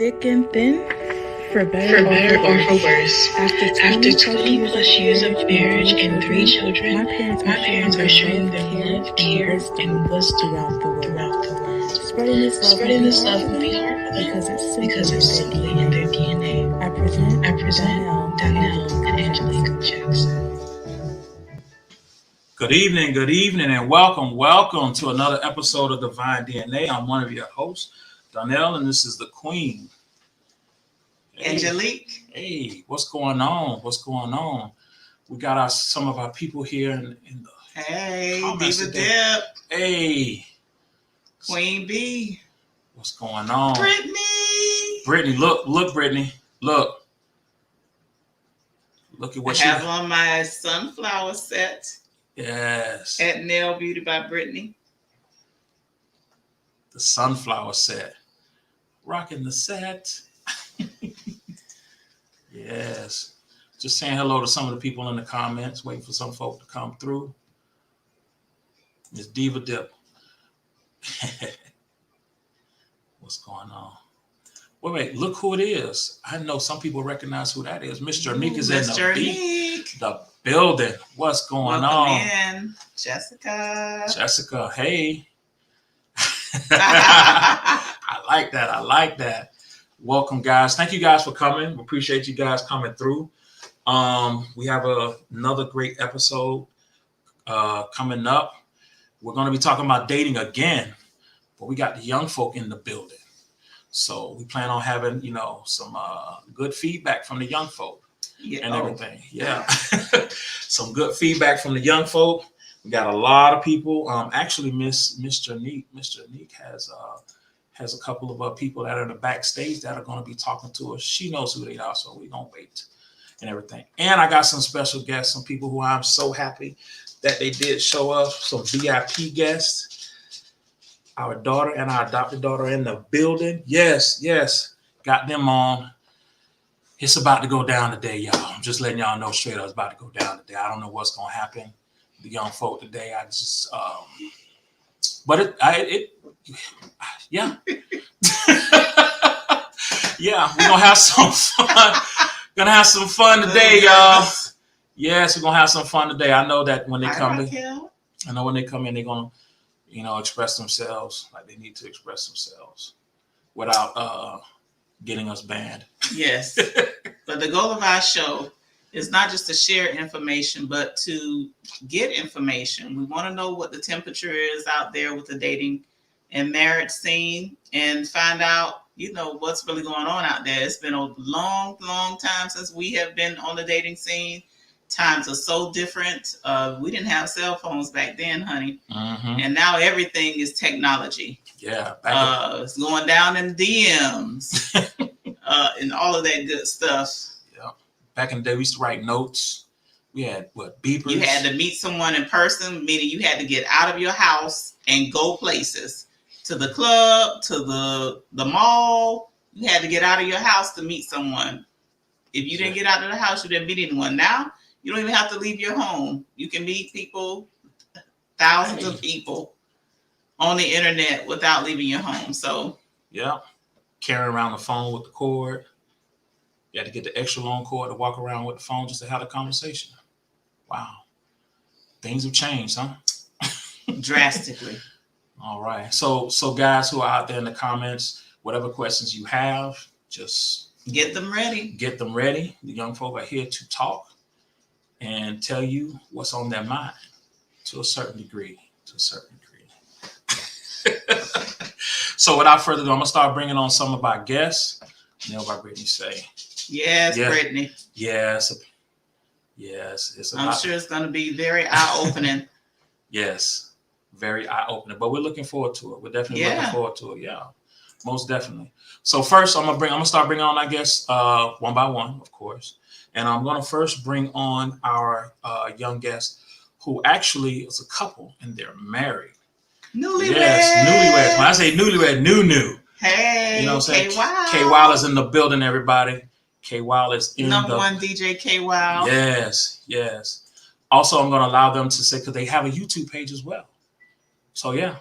thick and thin, for better or for worse. After 20 plus years of marriage and 3 children, my parents are showing their love, care, and wisdom throughout the world. Spreading this love will be hard for them because it's simply in their DNA. I present Donnell and Angelic Jackson. Good evening, and welcome to another episode of Divine DNA. I'm one of your hosts, Donnell, and this is the Queen. Hey. Angelique. Hey, what's going on? We got some of our people here in the comments Diva today. Dip. Hey. Queen B. What's going on? Brittany, look, Brittany. Look at what I have on my sunflower set. Yes. At Nail Beauty by Brittany. The sunflower set. Rocking the set. Yes. Just saying hello to some of the people in the comments, waiting for some folk to come through. Miss Diva Dip. What's going on? Wait, look who it is. I know some people recognize who that is. Mr. Unique is in the building. What's going on? In. Jessica, hey. I like that. Welcome, guys. Thank you guys for coming. We appreciate you guys coming through. We have another great episode coming up. We're going to be talking about dating again, but we got the young folk in the building. So we plan on having, some good feedback from the young folk and everything. Yeah. Some good feedback from the young folk. We got a lot of people. Actually, Mr. Neek has a couple of people that are in the backstage that are going to be talking to us. She knows who they are, so we're going to wait and everything. And I got some special guests, some people who I'm so happy that they did show up, some VIP guests. Our daughter and our adopted daughter in the building. Yes. Got them on. It's about to go down today, y'all. I'm just letting y'all know straight up it's about to go down today. I don't know what's going to happen. The young folk today, I just, yeah. Yeah, we're going to have some fun. Today, y'all. Yes, we're going to have some fun today. I know that when they come in, they're going to, express themselves like they need to express themselves without getting us banned. Yes. But the goal of our show is not just to share information, but to get information. We want to know what the temperature is out there with the dating and marriage scene and find out, what's really going on out there. It's been a long, long time since we have been on the dating scene. Times are so different. We didn't have cell phones back then, honey. Mm-hmm. And now everything is technology. Yeah. It's going down in DMs and all of that good stuff. Yeah. Back in the day, we used to write notes. We had beepers. You had to meet someone in person, meaning you had to get out of your house and go places. To the club, to the mall. You had to get out of your house to meet someone. If you didn't get out of the house, you didn't meet anyone. Now, you don't even have to leave your home. You can meet people, thousands of people on the internet without leaving your home. So, yeah, carrying around the phone with the cord. You had to get the extra long cord to walk around with the phone just to have a conversation. Wow. Things have changed, huh? Drastically. All right. So guys who are out there in the comments, whatever questions you have, just get them ready. The young folk are here to talk and tell you what's on their mind to a certain degree. So without further ado, I'm going to start bringing on some of our guests. Nail by Brittany say. Yes, Brittany. Yes. I'm sure it's going to be very eye-opening. Yes. Very eye-opening, but we're looking forward to it. We're definitely looking forward to it. Yeah, most definitely. So first, I'm gonna start bringing on, I guess, one by one, of course, and I'm gonna first bring on our young guest, who actually is a couple and they're married. Newlyweds. Yes, newlyweds. When I say newlywed, new. Hey, you know what I'm saying? K-Wild. K-Wild is in the building, everybody. K-Wild is in number one DJ K-Wild. Yes. Also, I'm gonna allow them to say because they have a YouTube page as well. So yeah,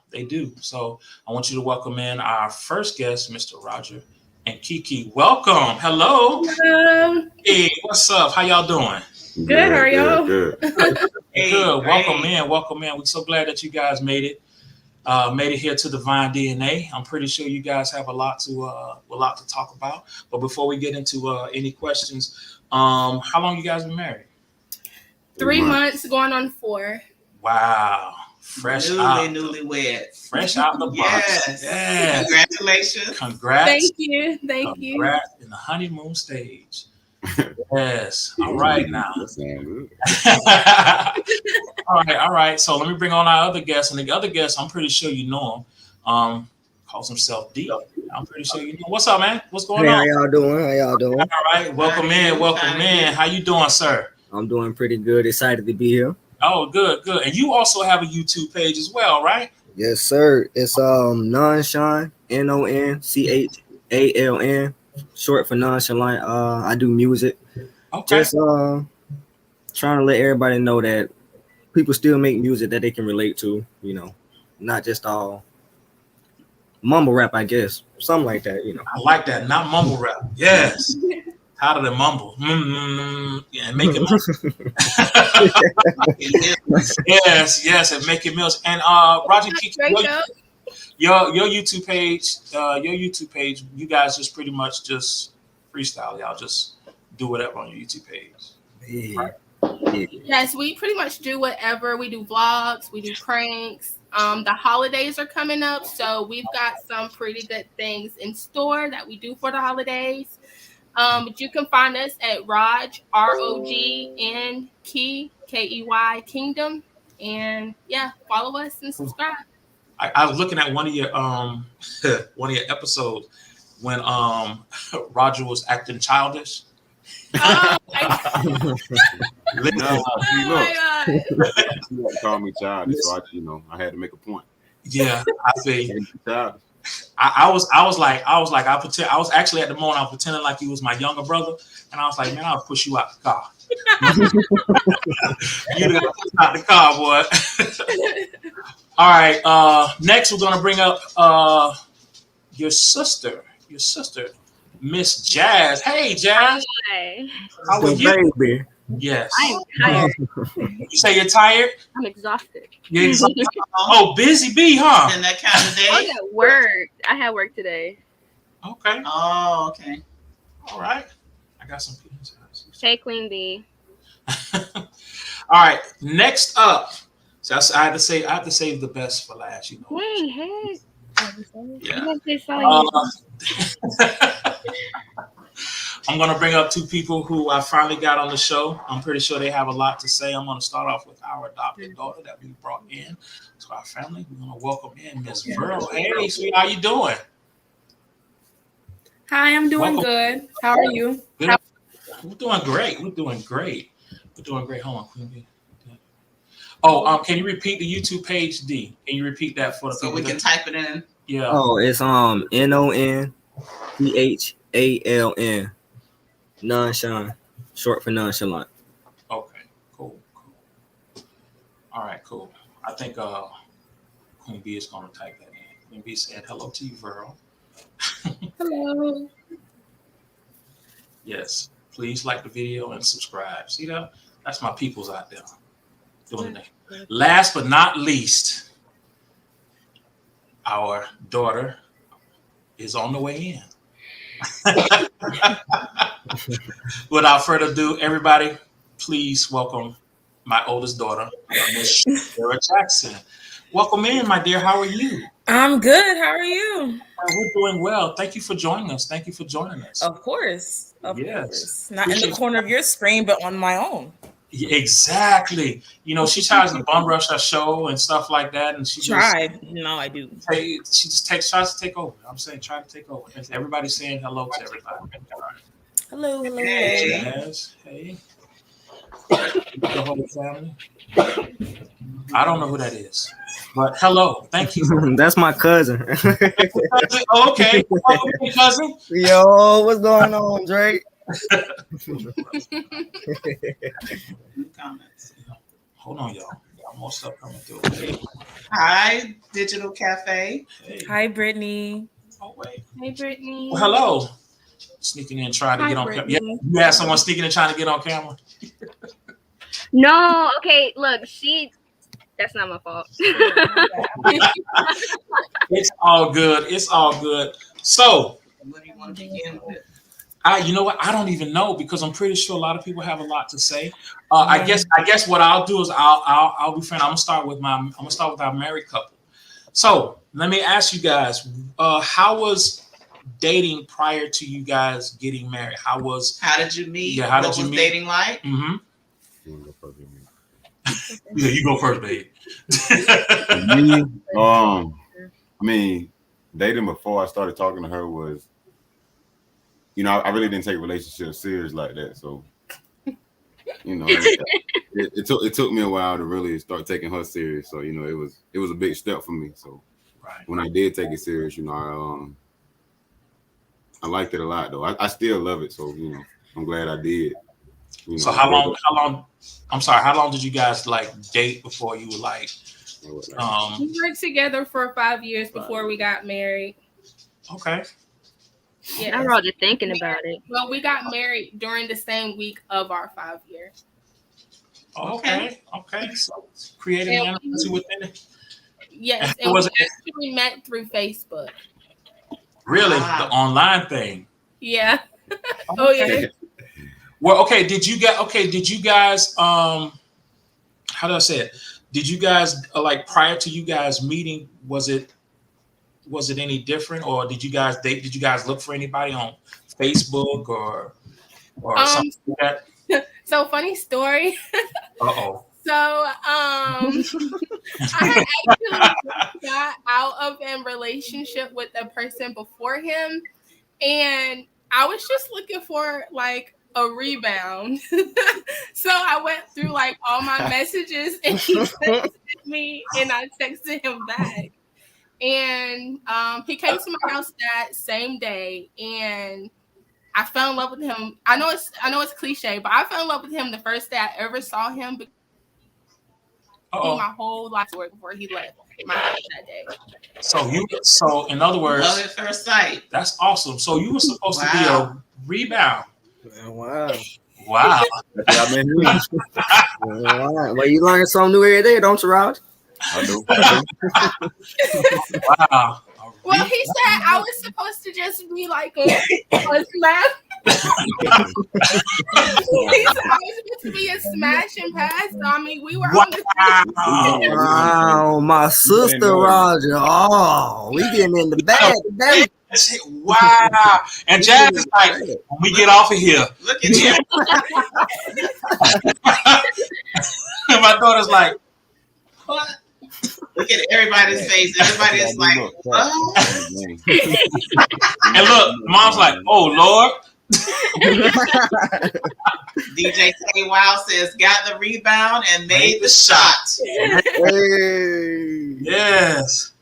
they do. So I want you to welcome in our first guest, Mr. Roger and Kiki. Welcome. Hello. Hello. Hey, what's up? How y'all doing? Good. How are y'all? Good. Good. Welcome in. Welcome in. We're so glad that you guys made it. Made it here to Divine DNA. I'm pretty sure you guys have a lot to talk about. But before we get into any questions, how long you guys been married? 3 months going on 4. Wow. Newlywed. Fresh out the box. Yes. Congratulations. Congrats. Thank you. Congrats in the honeymoon stage. Yes. All right now. That sounds good. All right. So let me bring on our other guest. And the other guest, I'm pretty sure you know him. Calls himself D. I'm pretty sure you know. What's up, man? What's going on? How y'all doing? All right. Welcome in. How you doing, sir? I'm doing pretty good. Excited to be here. Oh, good. And you also have a YouTube page as well, right? Yes, sir. It's Nonchalant, Nonchaln, short for nonchalant. I do music. Okay. Just trying to let everybody know that people still make music that they can relate to, not just all mumble rap, I guess. Something like that, I like that. Not mumble rap. Yes. How do they mumble? Yeah, and make it yes, and make it meals. And Roger, your YouTube page, you guys just pretty much just freestyle. Y'all just do whatever on your YouTube page. Yeah. Right? Yes, we pretty much do whatever. We do vlogs, we do pranks. The holidays are coming up, so we've got some pretty good things in store that we do for the holidays. But you can find us at Rog, ROGN Key, KEY Kingdom. And yeah, follow us and subscribe. I was looking at one of your episodes when Roger was acting childish. Oh my God. You call me childish, so I had to make a point. Yeah, I see. I was actually at the moment I was pretending like he was my younger brother, and I was like, man, I'll push you out the car. You got push out the car, boy. All right. Next, we're gonna bring up your sister, Miss Jazz. Hey, Jazz. Hi. How are you? Baby. Yes. I'm tired. You say you're tired? I'm exhausted. You're exhausted? Oh, busy bee, huh? And that kind of I day. was at work. I had work today. Okay. Oh, okay. All right. I got some peanuts. Hey, Queen Bee. All right. Next up. So I have to save the best for last. You know. Hey. Yeah. Yeah. I'm going to bring up two people who I finally got on the show. I'm pretty sure they have a lot to say. I'm going to start off with our adopted daughter that we brought in to our family. We're going to welcome in Miss Virl. Hey, sweet, how you doing? Hi, I'm doing good. How are you? Good. We're doing great. Hold on, Queen Bee. Oh, can you repeat the YouTube page, D? Can you repeat that for the So people? we can type it in. Yeah. Oh, it's Nonchaln, Nonchalant, short for nonchalant. Okay. Cool. All right. Cool. I think Queen Bee is going to type that in. Queen Bee said hello to you, Virl. Hello. Yes. Please like the video and subscribe. See that? That's my peoples out there doing that. Last but not least, our daughter is on the way in. Without further ado, everybody, please welcome my oldest daughter, Miss Angelic Jackson. Welcome in, my dear. How are you? I'm good. How are you? We're doing well. Thank you for joining us. Of course. Yes. Course. Not in the corner of your screen, but on my own. Exactly. You know, she tries to bum rush her show and stuff like that, and she No, I do. She just tries to take over. I'm saying, try to take over. Everybody's saying hello to everybody. Hello. Hey. Yes. Hey. The whole family. I don't know who that is, but hello. Thank you. That's my cousin. Oh, okay. Welcome, cousin. Yo, what's going on, Drake? Comments. Hold on, y'all. Got more stuff coming through. Hey. Hi, Digital Cafe. Hey. Hi, Brittany. Oh, wait. Hey, Brittany. Well, hello. Sneaking in, trying to Hi, get on camera. Brittany. Yeah, you had someone sneaking in, trying to get on camera. No, okay, look, that's not my fault. It's all good. It's all good. So, What do you want to begin with? you know what? I don't even know because I'm pretty sure a lot of people have a lot to say. I guess what I'll do is I'll be friend. I'm gonna start with our married couple. So let me ask you guys, how was dating prior to you guys getting married? How did you meet? Yeah, how what did you was meet? dating like? Mm-hmm. You wanna go first, you mean? Yeah, you go first, babe. Me, I mean, dating before I started talking to her was, I really didn't take relationships serious like that. So, it took me a while to really start taking her serious. So, it was a big step for me. So, Right. when I did take it serious, I liked it a lot though. I still love it. So, I'm glad I did. So how long? I'm sorry. How long did you guys date before you were like? We worked together for 5 years before we got married. Okay. Yeah, I'm all just thinking about it. Well, we got married during the same week of our 5 years. Okay. So creating an anniversary within it. Yes, and we actually met through Facebook. Really, the online thing. Yeah. Oh yeah. Well, okay. Did you guys? How do I say it? Did you guys prior to you guys meeting? Was it any different, or did you guys date? Did you guys look for anybody on Facebook or something like that? So funny story. Uh-oh. So I had actually got out of a relationship with a person before him, and I was just looking for a rebound. So I went through all my messages, and he texted me, and I texted him back. And he came to my house that same day, and I fell in love with him. I know it's cliche, but I fell in love with him the first day I ever saw him. My whole life story before he left my house that day. So in other words, love at first sight. That's awesome. So you were supposed to be a rebound. Wow. Wow. Well, you learn something new every day, don't you, Raj? I do. Wow. Well, he said I was supposed to just be a smash. He said I was supposed to be a smash and pass. So, I mean, we were on the Wow, my sister Roger. Oh, we getting in the bag today. Wow. And Jazz is like, when we get off of here. Look at him. My daughter's like, what? Look at everybody's face. Everybody is like, what? And look, mom's like, oh, Lord. DJ K Wow says, got the rebound and made the shot. Hey. Yes.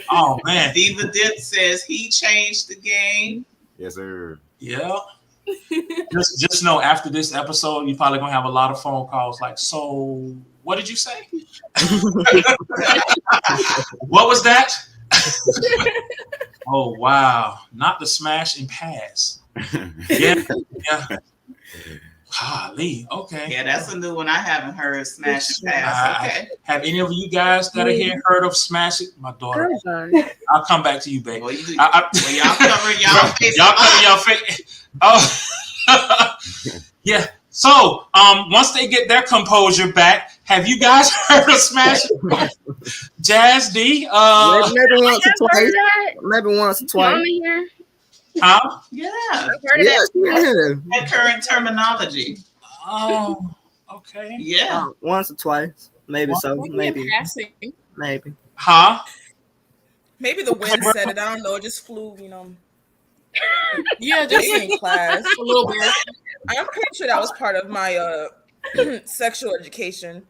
Oh, man. Diva Dip says he changed the game. Yes, sir. Yeah. Just know after this episode, you're probably going to have a lot of phone calls like, so what did you say? What was that? Oh, wow. Not the smash and pass. Yeah. Golly. Okay. Yeah, that's a new one I haven't heard. Smash and pass. Okay. Have any of you guys that are here heard of Smash It? My daughter. I'll come back to you, baby. Well, y'all covering y'all face. Y'all covering y'all face. Oh. Yeah. So, once they get their composure back, have you guys heard of Smash It? Jazz D? Maybe once or twice. Maybe once or twice. Mama here. Huh? Yeah. I've heard of that. That current terminology. Oh, okay. Yeah. Once or twice. Maybe so. Maybe. Huh? Maybe the wind said it. I don't know. It just flew, Yeah, just in class. A little bit. I'm pretty sure that was part of my sexual education.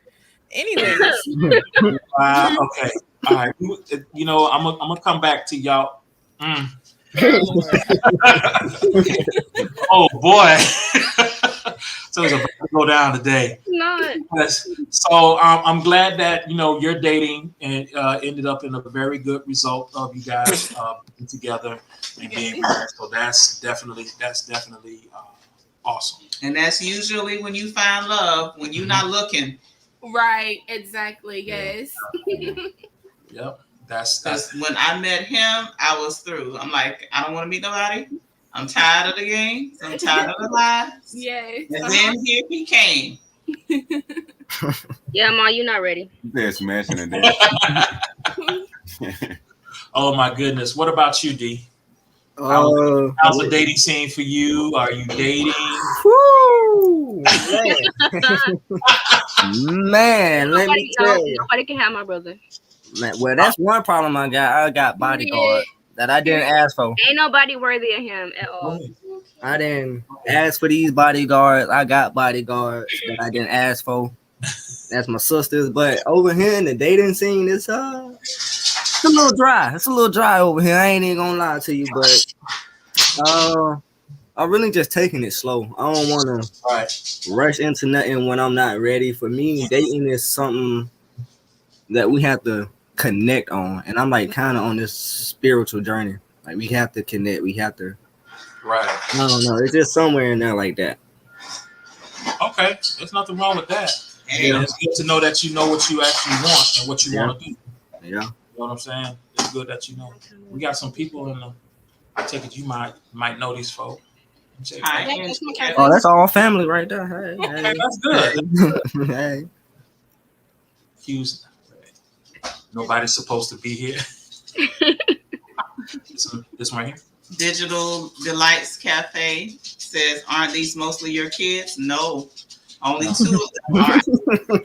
Anyways. Okay. All right. I'm gonna come back to y'all. Oh boy. So it's about to go down today. Not. Yes. So I'm glad that your dating and ended up in a very good result of you guys being together and being married. So that's definitely awesome. And that's usually when you find love, when you're not looking. Right. Exactly. Yes. Yep. That's Because when I met him, I was through. I'm like, I don't want to meet nobody. I'm tired of the games. I'm tired of the lies. Yes. And then here he came. Yeah, Ma, you're not ready. They're smashing it. Oh my goodness. What about you, D? How's the dating scene for you? Are you dating? Whoo, man, let me tell you. Nobody can have my brother. Man, well, that's one problem I got. I got bodyguard that I didn't ask for. Ain't nobody worthy of him at all. I didn't ask for these bodyguards. I got bodyguards that I didn't ask for. That's my sisters. But over here in the dating scene, it's a little dry. It's a little dry over here. I ain't even gonna lie to you, but I'm really just taking it slow. I don't want to rush into nothing when I'm not ready. For me, dating is something that we have to connect on, and I'm like kind of on this spiritual journey. Like we have to connect. We have to. Right. I don't know. It's just somewhere in there like that. Okay, there's nothing wrong with that. Yeah. It's good to know that you know what you actually want and what you want to do. Yeah. You know what I'm saying? It's good that you know. We got some people in the. I take it you might know these folks. Oh, that's all family right there. Hey, okay, that's good. Hey. Hughes, nobody's supposed to be here. This one here. Digital Delights Cafe says, aren't these mostly your kids? No, only 2 of them are.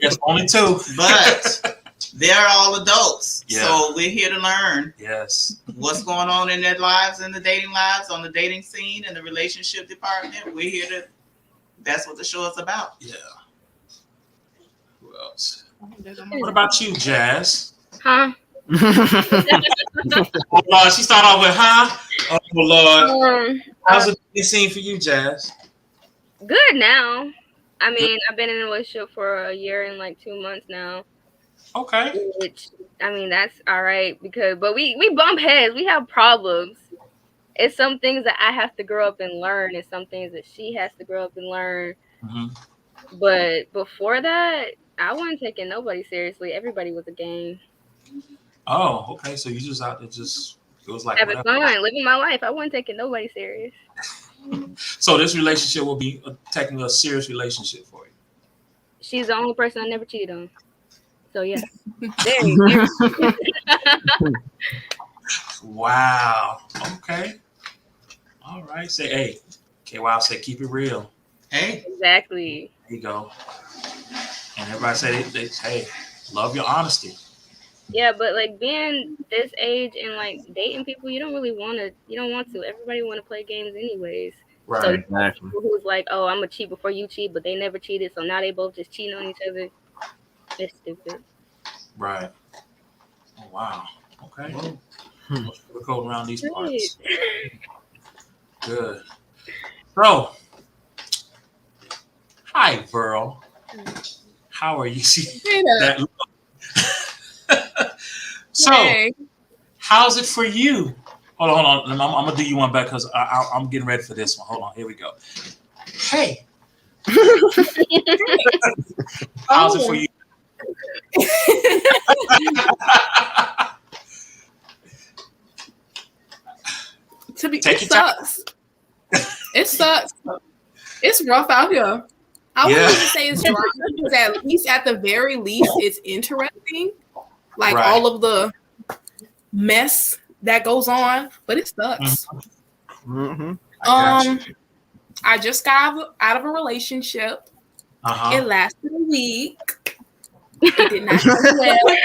Yes, only 2. But they're all adults. Yeah. So we're here to learn. Yes. What's going on in their lives, in the dating lives, on the dating scene, in the relationship department. We're here to, that's what the show is about. Yeah. Who else? What about you, Jazz? Huh? Oh Lord, she started off with huh? Oh Lord. How's it scene for you, Jazz? Good now. I mean, I've been in a relationship for a year and like 2 months now. Okay. Which, I mean, that's all right but we bump heads. We have problems. It's some things that I have to grow up and learn, and some things that she has to grow up and learn. Mm-hmm. But before that, I wasn't taking nobody seriously. Everybody was a game. Oh, okay. So you just out there just it was like having fun, living my life. I wasn't taking nobody serious. So this relationship will be taking a serious relationship for you. She's the only person I never cheated on. So yeah. Very. Wow. Okay. All right. Say, hey, KY say keep it real. Hey. Exactly. There you go. And everybody say they hey, love your honesty. Yeah, but like being this age and like dating people, you don't want to. Everybody want to play games anyways. Right. So exactly. People who's like, oh, I'm gonna cheat before you cheat, but they never cheated, so now they both just cheating on each other. It's stupid. Right. Oh wow. Okay. We're going around these parts. Good. Bro. Hi, Burl. How are you? See that look? So, hey. How's it for you? Hold on. I'm gonna do you one back because I'm getting ready for this one. Hold on. Here we go. Hey. How's it for you? It sucks. It sucks. It's rough out here. I wouldn't even say it's dry because at least, at the very least, it's interesting. Like all of the mess that goes on, but it sucks. Mm-hmm. I just got out of a relationship. It lasted a week. It did not go well. It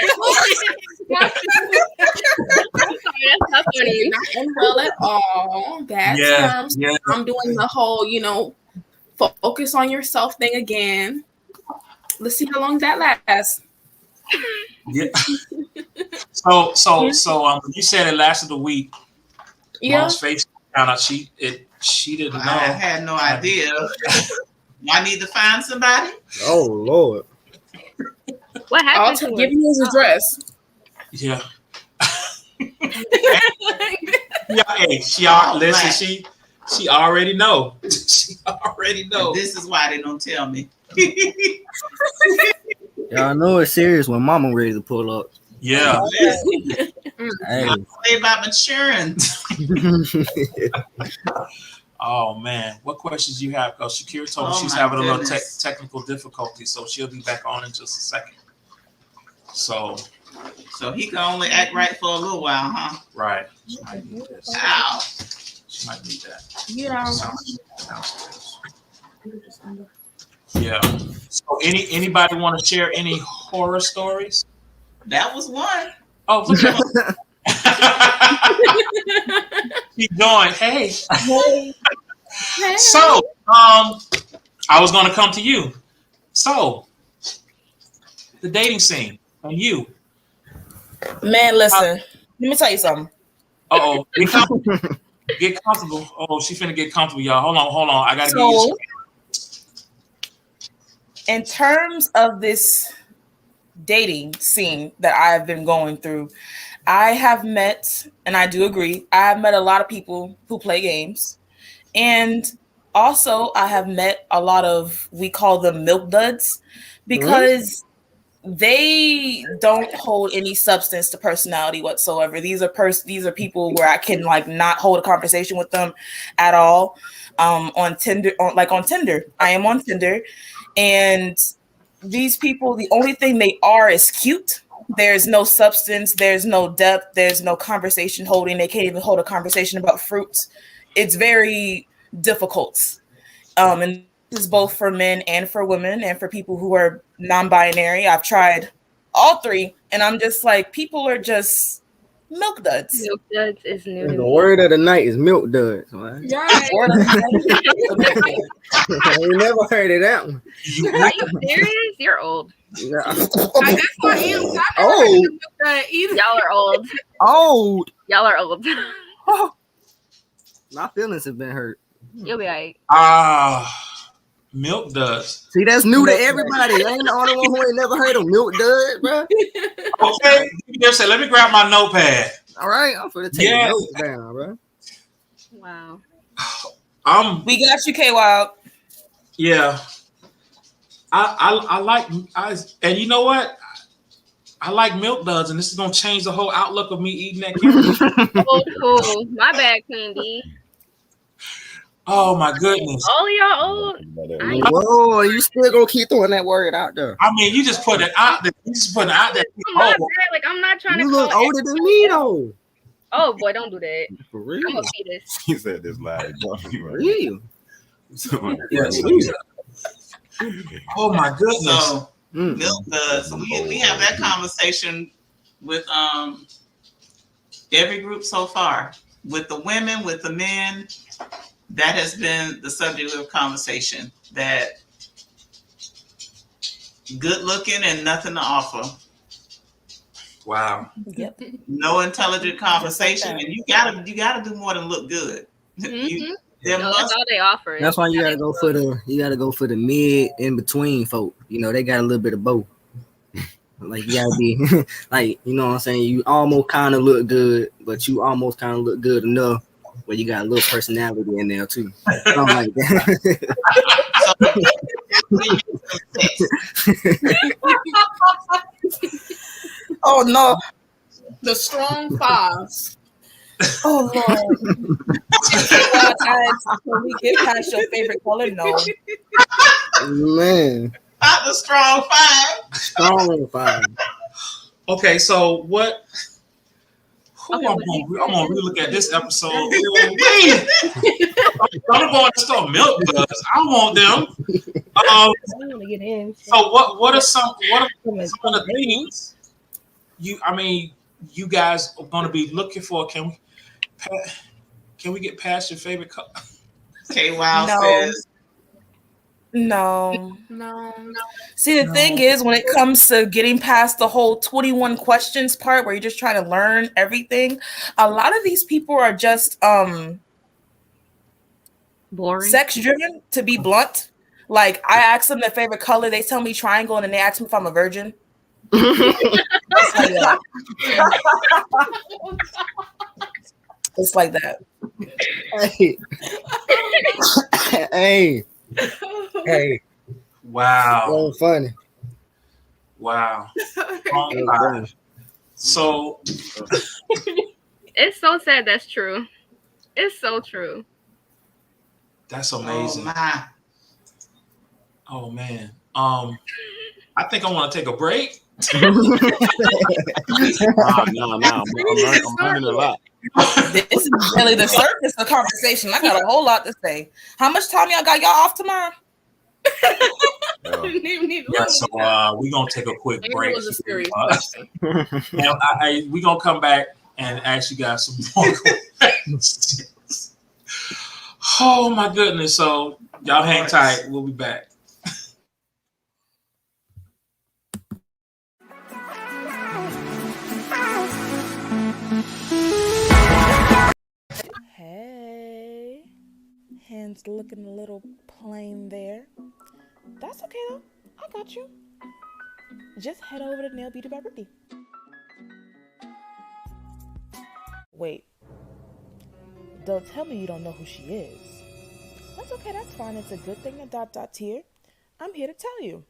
did not end well at all. That's I'm doing the whole, focus on yourself thing again. Let's see how long that lasts. Yeah. So you said it lasted a week. Yeah. Mom's face found out she didn't know. I had no idea. I need to find somebody. Oh Lord. What I'll happened to give him? you his address. Yeah. Yeah, hey, listen, she already know. She already know. This is why they don't tell me. Y'all know it's serious when mama ready to pull up. Yeah. Hey. I'm about maturing. Oh man, what questions you have? Because Shakira told me she's having a little technical difficulty, so she'll be back on in just a second. So he can only act right for a little while, huh? Right. She might need this. Ow. She might need that. Yeah. Yeah. So anybody want to share any horror stories? That was one. Oh, look at keep going. Hey. So, I was gonna come to you. So, the dating scene and you. Man, listen. Let me tell you something. Uh-oh. Get comfortable. Oh, she finna get comfortable, y'all. Hold on. I gotta get you. In terms of this dating scene that I've been going through, I have met, and I do agree, I have met a lot of people who play games. And also I have met a lot of, we call them milk duds, because they don't hold any substance to personality whatsoever. These are people where I can like not hold a conversation with them at all. On Tinder, on Tinder, I am on Tinder, and these people, the only thing they are is cute. There's no substance, there's no depth, there's no conversation holding. They can't even hold a conversation about fruits. It's very difficult. And this is both for men and for women and for people who are non-binary. I've tried all three, and I'm just like, people are just milk duds. Milk duds is new to The me. word of the night is milk duds. Right? Right. I ain't never heard of that one. Are you serious? You're old. Yeah. I guess I am. Oh. Y'all are old. Old. Y'all are old. My feelings have been hurt. You'll be alright. Milk duds. See, that's new to everybody. I ain't the only one who ain't never heard of milk duds, bro. Okay, just say, let me grab my notepad. All right, I'm finna take notes down, bro. Wow. We got you, K Wild. Yeah. I like and you know what? I like milk duds, and this is gonna change the whole outlook of me eating that carrot. Cool. My bad, Queen D. Oh my goodness! All y'all old. Whoa, you still gonna keep throwing that word out there? I mean, you just put it out there. You just put it out there. Like I'm not trying to. You look older than me though. Oh boy, don't do that. For real? I'm a fetus. He said this loud. For real? Yes. Oh my goodness! So, milk duds. We have that conversation with every group so far. With the women, with the men, that has been the subject of conversation. That good looking and nothing to offer. Wow. Yep. No intelligent conversation, and you gotta do more than look good. That's all they offer. That's why you gotta go for the mid in between folk. You know, they got a little bit of both. Like you gotta be like, you know what I'm saying? You almost kind of look good, but you almost kind of look good enough where you got a little personality in there too. Something like that. Oh no. The strong fives. Oh Lord. When we get past your favorite color, no. Man. Not the strong five. Strong five. Okay, so what? I'm gonna relook at this episode. I'm going to store milk duds. I want them. I want to get in. So what are some of the things you guys are going to be looking for? Can we get past your favorite color? Okay, wow. No. See, the thing is, when it comes to getting past the whole 21 questions part where you're just trying to learn everything, a lot of these people are just boring, sex driven, to be blunt. Like I ask them their favorite color, they tell me triangle, and then they ask me if I'm a virgin. It's like that. Hey. Hey. Wow. So funny. Wow. Oh, so It's so sad that's true. It's so true. That's amazing. Oh, my. Oh man. I think I want to take a break. No. I'm learning a lot. This is really the surface of the conversation. I got a whole lot to say. How much time y'all got? Y'all off tomorrow? Yeah, so we're gonna take a quick break. It was a serious question. And we're gonna come back and ask you guys some more questions. Oh my goodness. So y'all hang tight. We'll be back. Hey, hands looking a little plain there. That's okay though. I got you. Just head over to Nail Beauty by Brittany. Wait. Don't tell me you don't know who she is. That's okay, that's fine. It's a good thing that ... here. I'm here to tell you.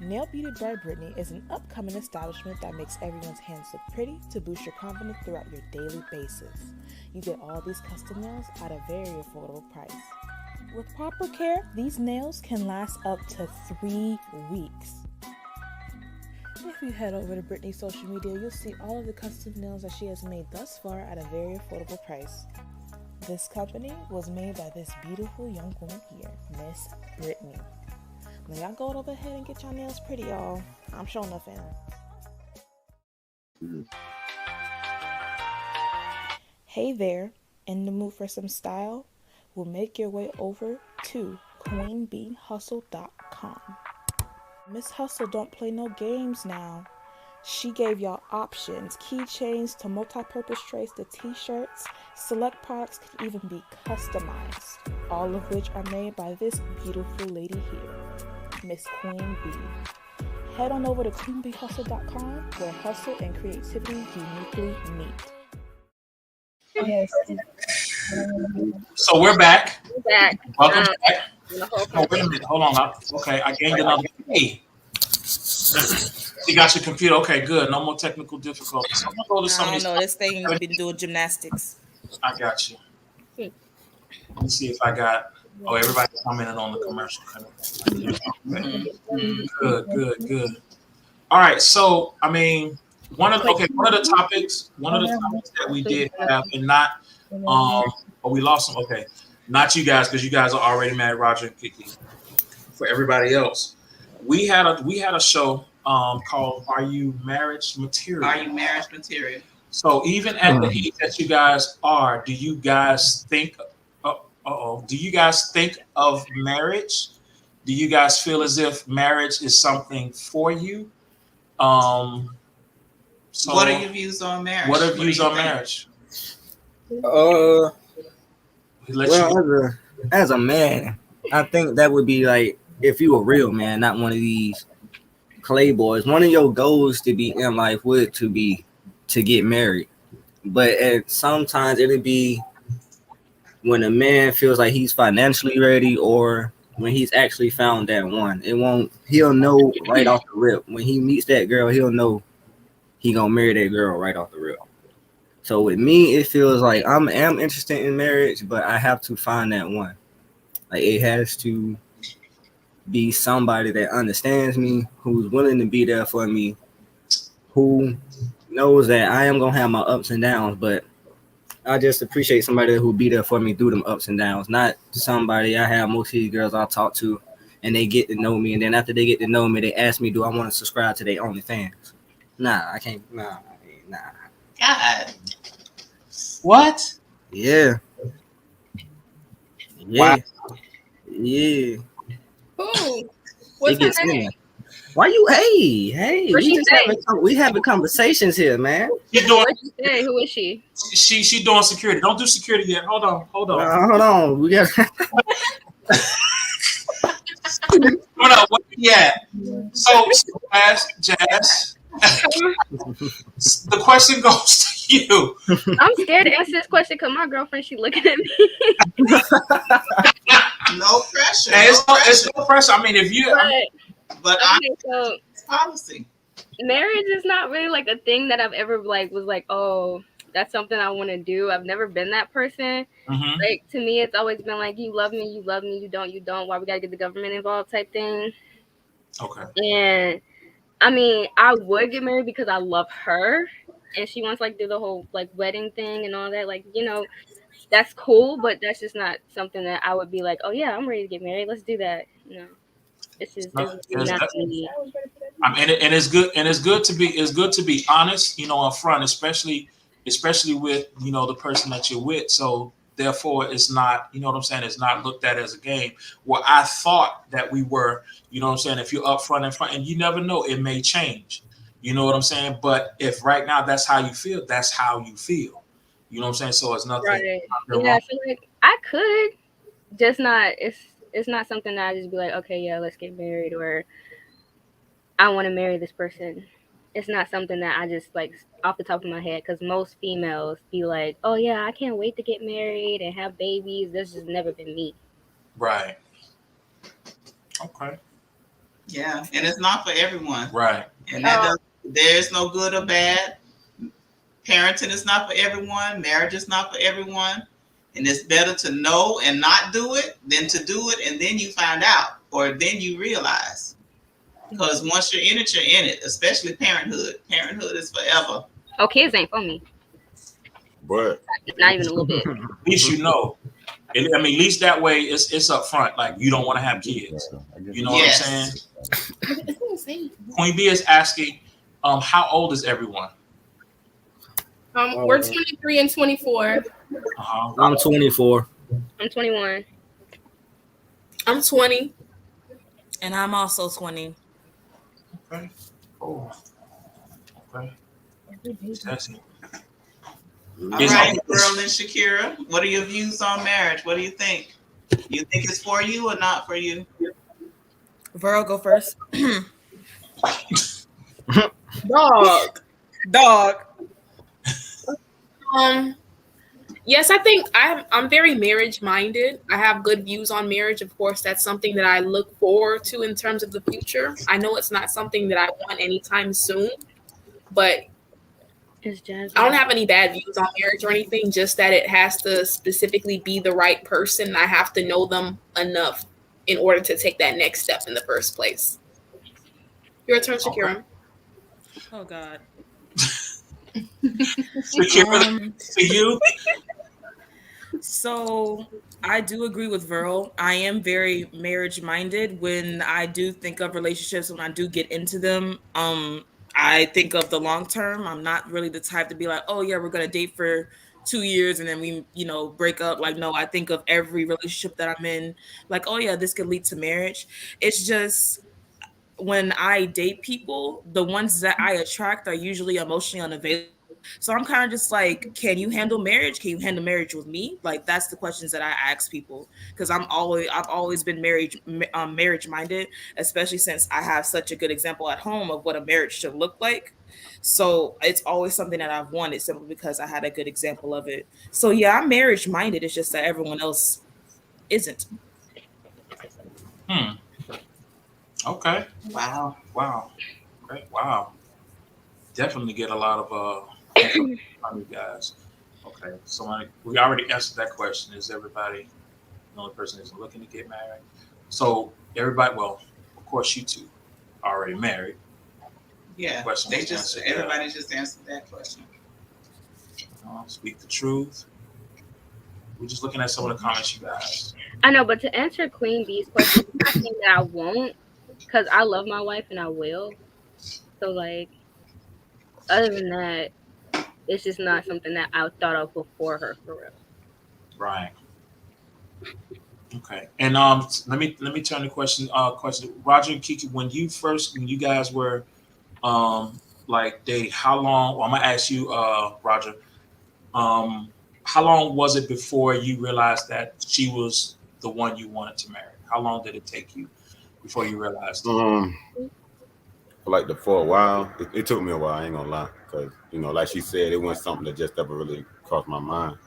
Nail Beauty by Brittany is an upcoming establishment that makes everyone's hands look pretty to boost your confidence throughout your daily basis. You get all these custom nails at a very affordable price. With proper care, these nails can last up to 3 weeks. If you head over to Brittany's social media, you'll see all of the custom nails that she has made thus far at a very affordable price. This company was made by this beautiful young woman here, Miss Brittany. Now y'all go over ahead and get your nails pretty, y'all. I'm showing up in. Hey there, in the mood for some style? Well, make your way over to queenbeehustle.com. Miss Hustle don't play no games now. She gave y'all options, keychains to multi-purpose trays to t-shirts. Select products can even be customized, all of which are made by this beautiful lady here, Miss Queen Bee. Head on over to queenbeehustle.com where hustle and creativity uniquely meet. Yes. So we're back. Welcome back. Oh, wait a minute. Hold on. Okay, I gained another key. You got your computer. Okay, good. No more technical difficulties. I'm gonna go to some. I don't know. This thing has been doing gymnastics. I got you. Let me see if I got. Oh, everybody commented on the commercial. Good. All right. So, I mean, one of the topics that we did have, and not, we lost them. Okay, not you guys, because you guys are already mad, Roger and Kiki. For everybody else, we had a show called "Are You Marriage Material?" Are you marriage material? So even at the age that you guys are, do you guys think? Do you guys think of marriage? Do you guys feel as if marriage is something for you? So what are your views on marriage? What are views on marriage? As a man, I think that would be like if you a real man, not one of these playboys. One of your goals to be in life would to get married, but sometimes it'd be when a man feels like he's financially ready, or when he's actually found that one. He'll know right off the rip. When he meets that girl, he'll know he gonna marry that girl right off the rip. So with me, it feels like I am interested in marriage, but I have to find that one. Like it has to be somebody that understands me, who's willing to be there for me, who knows that I am gonna have my ups and downs, but I just appreciate somebody who'll be there for me through them ups and downs, not somebody I have most of these girls I talk to and they get to know me. And then after they get to know me, they ask me, do I want to subscribe to their OnlyFans? Nah, I can't. Nah. God. What? Yeah. Wow. Yeah. Who? What's her name? Why you? Hey, What she say? we having conversations here, man. What you say? Who is she? She doing security. Don't do security yet. Hold on. Hold on. We got. What up? What you at? So Jazz, the question goes to you. I'm scared to answer this question because my girlfriend, she looking at me. No pressure. Hey, No pressure. it's no pressure. I mean, if you, But okay, so it's policy. marriage is not really like a thing that I've ever like was like, oh, that's something I want to do. I've never been that person. Mhm. Like to me, it's always been like, you love me, you love me, you don't. Why we gotta get the government involved type thing. Okay. And I mean, I would get married because I love her, and she wants like do the whole like wedding thing and all that. Like that's cool, but that's just not something that I would be like, oh yeah, I'm ready to get married. Let's do that. No, it's really not me. I mean, and it's good to be honest, up front, especially with the person that you're with. So therefore, it's not, you know what I'm saying, it's not looked at as a game. Well, I thought that we were, you know what I'm saying, if you're upfront in front, and you never know, it may change. You know what I'm saying? But if right now that's how you feel, that's how you feel. You know what I'm saying? So it's nothing. Right. Nothing Yeah, wrong. so like I could just not. It's not something that I just be like, okay, yeah, let's get married, or I want to marry this person. It's not something that I just like off the top of my head, because most females be like, oh yeah, I can't wait to get married and have babies. That's just never been me. Right. Okay. Yeah, and it's not for everyone. Right. And there's no good or bad. Parenting is not for everyone. Marriage is not for everyone. And it's better to know and not do it than to do it and then you find out, or then you realize. Because once you're in it, you're in it, especially parenthood. Parenthood is forever. Oh, kids ain't for me. But not even a little bit. At least you know. I mean, at least that way it's up front. Like, you don't want to have kids. You know what I'm saying? Queen B is asking, how old is everyone? We're 23 and 24. I'm 24. I'm 21. I'm 20. And I'm also 20. Okay. Oh. Okay. That's All right, Girl and Shakira, what are your views on marriage? What do you think? You think it's for you or not for you? Vero, go first. Dog. Yes, I think I'm very marriage minded. I have good views on marriage. Of course, that's something that I look forward to in terms of the future. I know it's not something that I want anytime soon, but I don't have any bad views on marriage or anything, just that it has to specifically be the right person. I have to know them enough in order to take that next step in the first place. Your turn, Shakira. Oh, God. Shakira, to you? So I do agree with Vero. I am very marriage minded. When I do think of relationships, when I do get into them, I think of the long term. I'm not really the type to be like, oh yeah, we're gonna date for 2 years and then we, break up. Like, no, I think of every relationship that I'm in, like, oh yeah, this could lead to marriage. It's just when I date people, the ones that I attract are usually emotionally unavailable. So I'm kind of just like, can you handle marriage? Can you handle marriage with me? Like, that's the questions that I ask people, because I've always been marriage minded, especially since I have such a good example at home of what a marriage should look like. So it's always something that I've wanted simply because I had a good example of it. So yeah, I'm marriage minded. It's just that everyone else isn't. Okay. Wow. Great. Wow. Definitely get a lot of from you guys. Okay. So we already answered that question. Is everybody the only person who's looking to get married? So everybody, well, of course you two are already married. Yeah. Everybody just answered that question. Speak the truth. We're just looking at some of the comments you guys. I know, but to answer Queen B's question, I think that I won't, because I love my wife and I will. So, like, other than that, it's just not something that I thought of before her, for real. Right. Okay. And let me turn the question. Roger and Kiki, when you guys were like dating, how long? Well, I'm gonna ask you, Roger. How long was it before you realized that she was the one you wanted to marry? How long did it take you? before you realized? For a while, it took me a while. I ain't gonna lie, because like she said, it wasn't something that just ever really crossed my mind.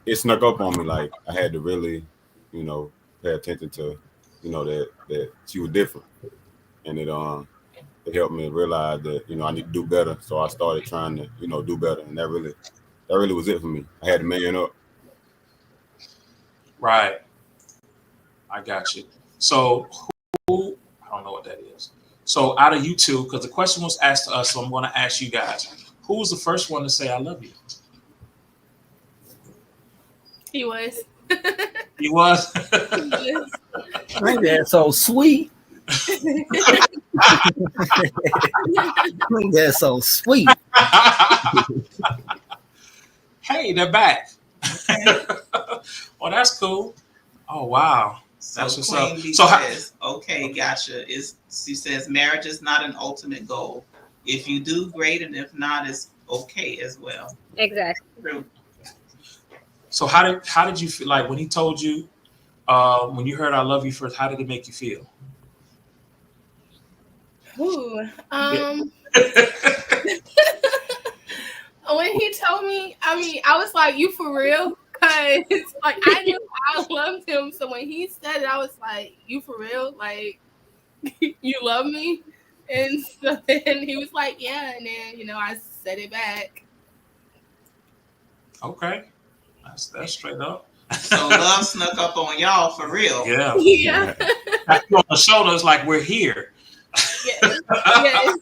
It snuck up on me. Like I had to really, pay attention to, that she was different, and it helped me realize that I need to do better. So I started trying to do better, and that really was it for me. I had to man up. Right. I got you. So who? I don't know what that is. So out of you two, because the question was asked to us, so I'm going to ask you guys: who was the first one to say "I love you"? He was. He was. That's so sweet. That's so sweet. Hey, they're back. Well, that's cool. Oh wow. So That's what's Queen up. Bee So says, okay, gotcha. She says marriage is not an ultimate goal. If you do, great, and if not, it's okay as well. Exactly. True. So how did you feel like when he told you when you heard "I love you" first? How did it make you feel? Ooh, when he told me, I mean, I was like, "You for real?" Because like I knew I loved him. So when he said it, I was like, "You for real? Like you love me?" And so then he was like, "Yeah," and then I said it back. Okay, that's straight up. So love snuck up on y'all for real. Yeah. Yeah. Tap you on the shoulders like we're here. Yes. Yes.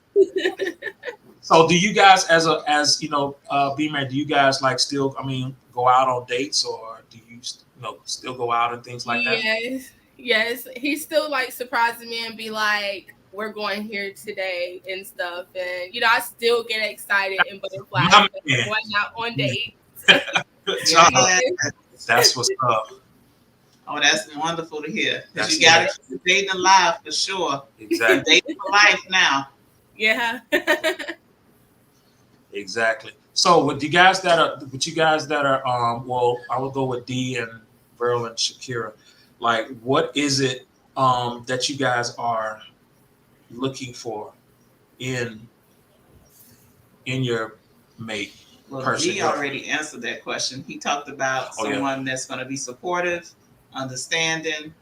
So do you guys B-Man, do you guys like still, go out on dates, or do you still go out and things like that? Yes. He still like surprises me and be like, "We're going here today" and stuff. And I still get excited and butterflies when going out on dates. Good job. Yeah. That's what's up. Oh, that's wonderful to hear. Because you got to keep dating alive for sure. Exactly. Dating for life now. Yeah. Exactly. So with you guys that are well, I will go with D and Verl and Shakira. Like, what is it that you guys are looking for in your mate? Well, person? G already answered that question. He talked about someone that's going to be supportive, understanding,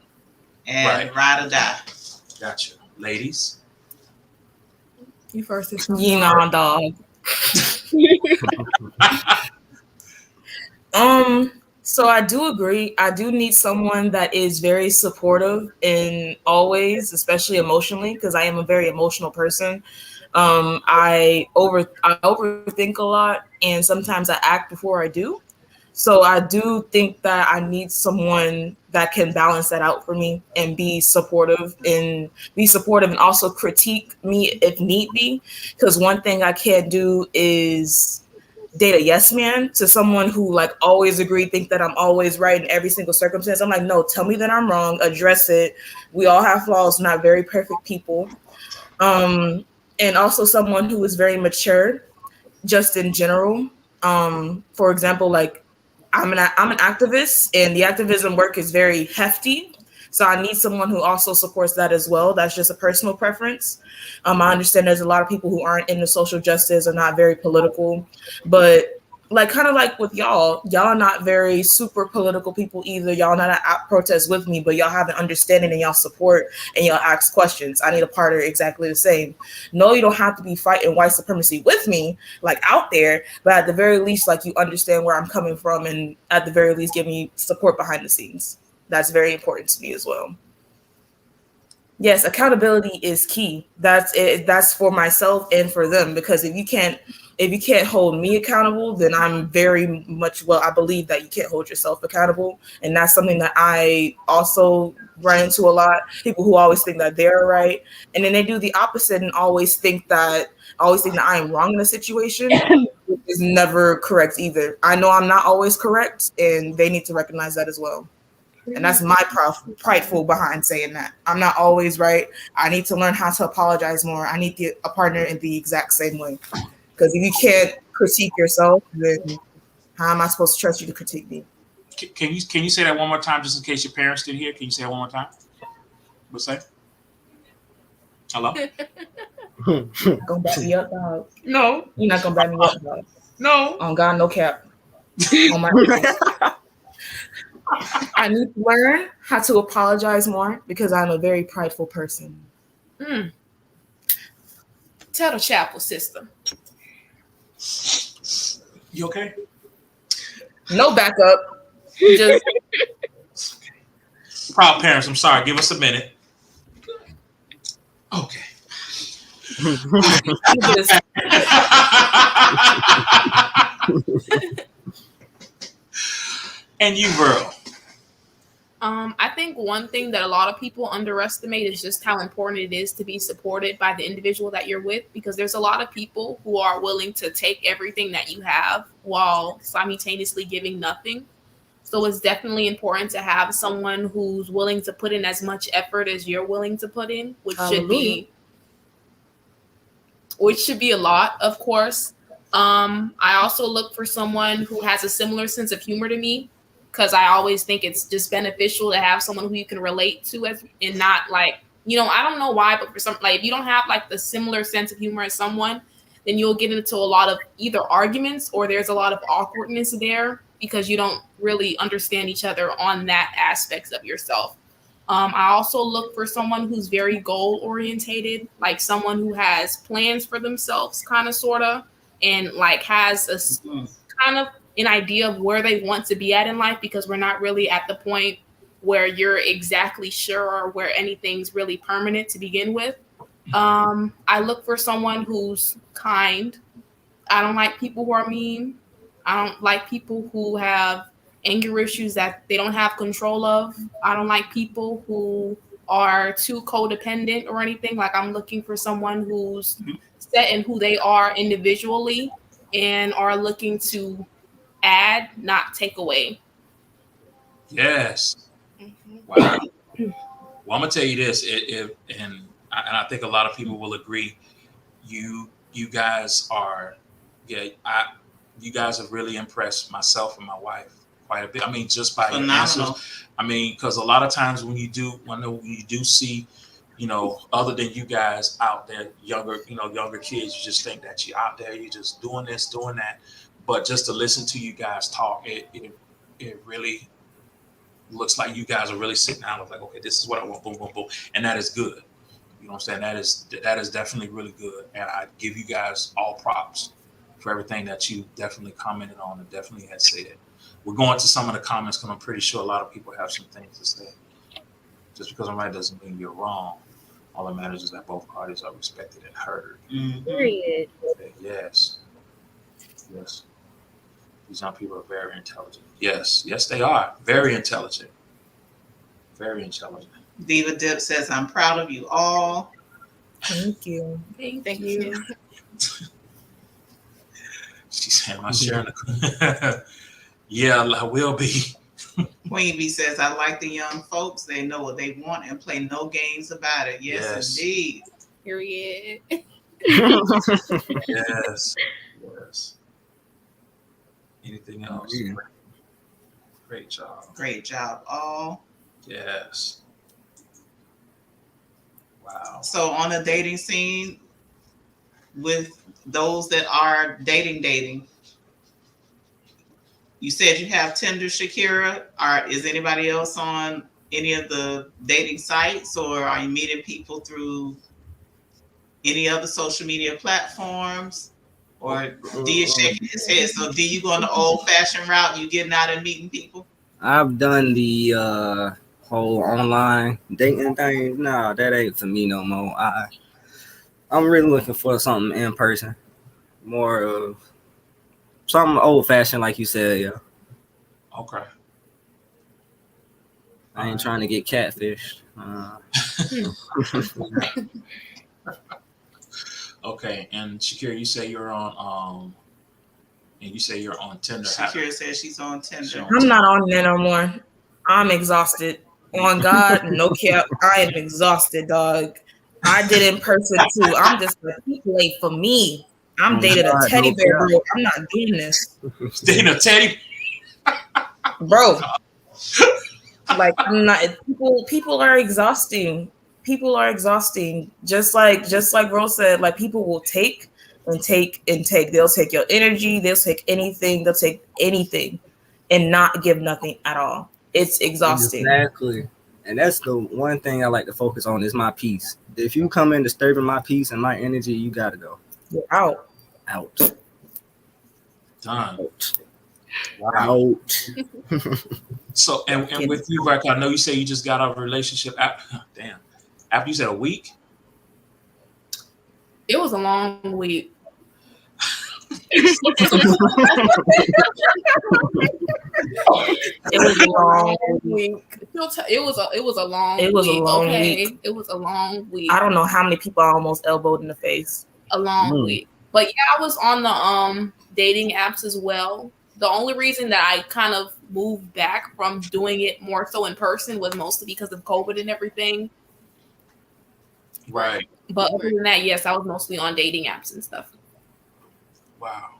and ride or die. Gotcha. Ladies? You first. Dog. So I do agree. I do need someone that is very supportive in always, especially emotionally, because I am a very emotional person. I overthink a lot, and sometimes I act before I do. So I do think that I need someone that can balance that out for me and be supportive and also critique me if need be. Because one thing I can't do is date a yes man to someone who like always think that I'm always right in every single circumstance. I'm like, no, tell me that I'm wrong, address it. We all have flaws, not very perfect people. And also someone who is very mature, just in general. For example, like I'm an activist, and the activism work is very hefty. So I need someone who also supports that as well. That's just a personal preference. I understand there's a lot of people who aren't into social justice or not very political, but like kind of like with y'all are not very super political people either. Y'all not at protest with me, but y'all have an understanding and y'all support and y'all ask questions. I need a partner exactly the same. No, you don't have to be fighting white supremacy with me, like out there, but at the very least, like you understand where I'm coming from, and at the very least, give me support behind the scenes. That's very important to me as well. Yes, accountability is key. That's it. That's for myself and for them, because if you can't hold me accountable, then I'm very much, I believe that you can't hold yourself accountable. And that's something that I also run into a lot. People who always think that they're right. And then they do the opposite and always think that I am wrong in a situation, which is never correct either. I know I'm not always correct, and they need to recognize that as well. And that's my prideful behind saying that. I'm not always right. I need to learn how to apologize more. I need a partner in the exact same way. Because if you can't critique yourself, then how am I supposed to trust you to critique me? Can you say that one more time, just in case your parents didn't hear? Can you say it one more time? What's that? Hello? Gonna back me up, dog. No. You're not gonna back me up, dog. No. On God, no cap. On my I need to learn how to apologize more because I'm a very prideful person. Tell the chapel sister. You okay? No backup. Just Proud parents, I'm sorry. Give us a minute. Okay. And you, Virl. I think one thing that a lot of people underestimate is just how important it is to be supported by the individual that you're with, because there's a lot of people who are willing to take everything that you have while simultaneously giving nothing. So it's definitely important to have someone who's willing to put in as much effort as you're willing to put in, which should be a lot, of course. I also look for someone who has a similar sense of humor to me, because I always think it's just beneficial to have someone who you can relate to, and not like, I don't know why, but for some, like, if you don't have like the similar sense of humor as someone, then you'll get into a lot of either arguments or there's a lot of awkwardness there because you don't really understand each other on that aspects of yourself. I also look for someone who's very goal orientated, like someone who has plans for themselves, kind of, sort of, and like has a kind of an idea of where they want to be at in life, because we're not really at the point where you're exactly sure where anything's really permanent to begin with. I look for someone who's kind. I don't like people who are mean. I don't like people who have anger issues that they don't have control of. I don't like people who are too codependent or anything. Like, I'm looking for someone who's set in who they are individually and are looking to add, not take away. Yes. Wow. Well, I'm gonna tell you this, and I think a lot of people will agree. You guys are, you guys have really impressed myself and my wife quite a bit. I mean, just by your answers. I mean, because a lot of times when you do see, other than you guys out there, younger kids, you just think that you're out there, you're just doing this, doing that. But just to listen to you guys talk, it really looks like you guys are really sitting down and like, okay, this is what I want, boom, boom, boom. And that is good. You know what I'm saying? That is definitely really good. And I give you guys all props for everything that you definitely commented on and definitely had said. We're going to some of the comments because I'm pretty sure a lot of people have some things to say. Just because I'm right doesn't mean you're wrong. All that matters is that both parties are respected and heard. Period. Yes. Yes. These young people are very intelligent. Yes, they are. Very intelligent. Very intelligent. Diva Dip says, I'm proud of you all. Thank you. Thank you. She said, "Am I sharing?" Yeah, I will be. Queen Bee says, I like the young folks. They know what they want and play no games about it. Yes. Indeed. Period. Yes. Anything else? Yeah. Great job. Great job, all. Yes. Wow. So on the dating scene, with those that are dating, you said you have Tinder, Shakira. Is anybody else on any of the dating sites, or are you meeting people through any other social media platforms? Or D is shaking his head. So D, you going the old-fashioned route? You getting out and meeting people? I've done the whole online dating thing. Nah, that ain't for me no more. I'm really looking for something in person, more of something old-fashioned, like you said. Yeah. Okay. I ain't trying to get catfished. Okay, and Shakira, you say you're on Tinder. Shakira says she's on Tinder. I'm not on there no more. I'm exhausted. On God, no cap. I am exhausted, dog. I did in person too. I'm just like, people ain't for me. I'm dating a teddy bear, bro. I'm not doing this. Dating a teddy, bro. Like, I'm not. People are exhausting. people are exhausting. Just like Rose said, like people will take and take and take. They'll take your energy. They'll take anything. They'll take anything, and not give nothing at all. It's exhausting. Exactly. And that's the one thing I like to focus on is my peace. If you come in disturbing my peace and my energy, you gotta go. You're out. Out. Done. Wow. Out. So, and with you, Rick, I know you say you just got out of a relationship. After you said a week? It was a long week. It was a long week. It was a long week. Week. It was a long week. I don't know how many people I almost elbowed in the face. A long week. But yeah, I was on the dating apps as well. The only reason that I kind of moved back from doing it more so in person was mostly because of COVID and everything. Right. But other than that, yes, I was mostly on dating apps and stuff. Wow.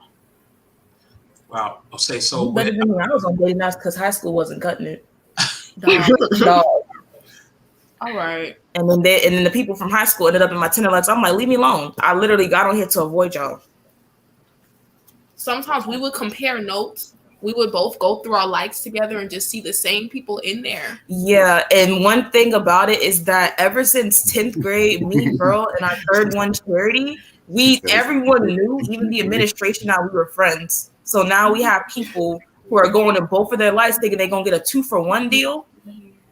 Okay, so Better than me. I was on dating apps because high school wasn't cutting it. Dog. All right. And then the people from high school ended up in my Tinder likes. I'm like, leave me alone. I literally got on here to avoid y'all. Sometimes we would compare notes. We would both go through our likes together and just see the same people in there. Yeah, and one thing about it is that ever since 10th grade, me, Pearl, and our third one, Charity, everyone knew, even the administration, that we were friends. So now we have people who are going to both of their lives thinking they're going to get a 2-for-1 deal.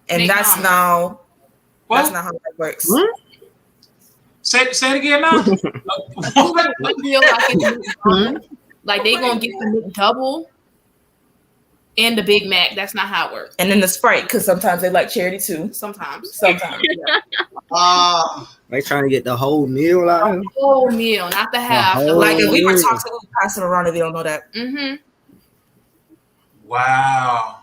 And that's not how that works. Say it again now. Like they going to get the double and the Big Mac. That's not how it works. And then the Sprite, because sometimes they like Charity too. Sometimes. Yeah. They trying to get the whole meal out. The whole meal, not the half. Like if we were toxic, we would pass it around if they don't know that. Mm-hmm. Wow.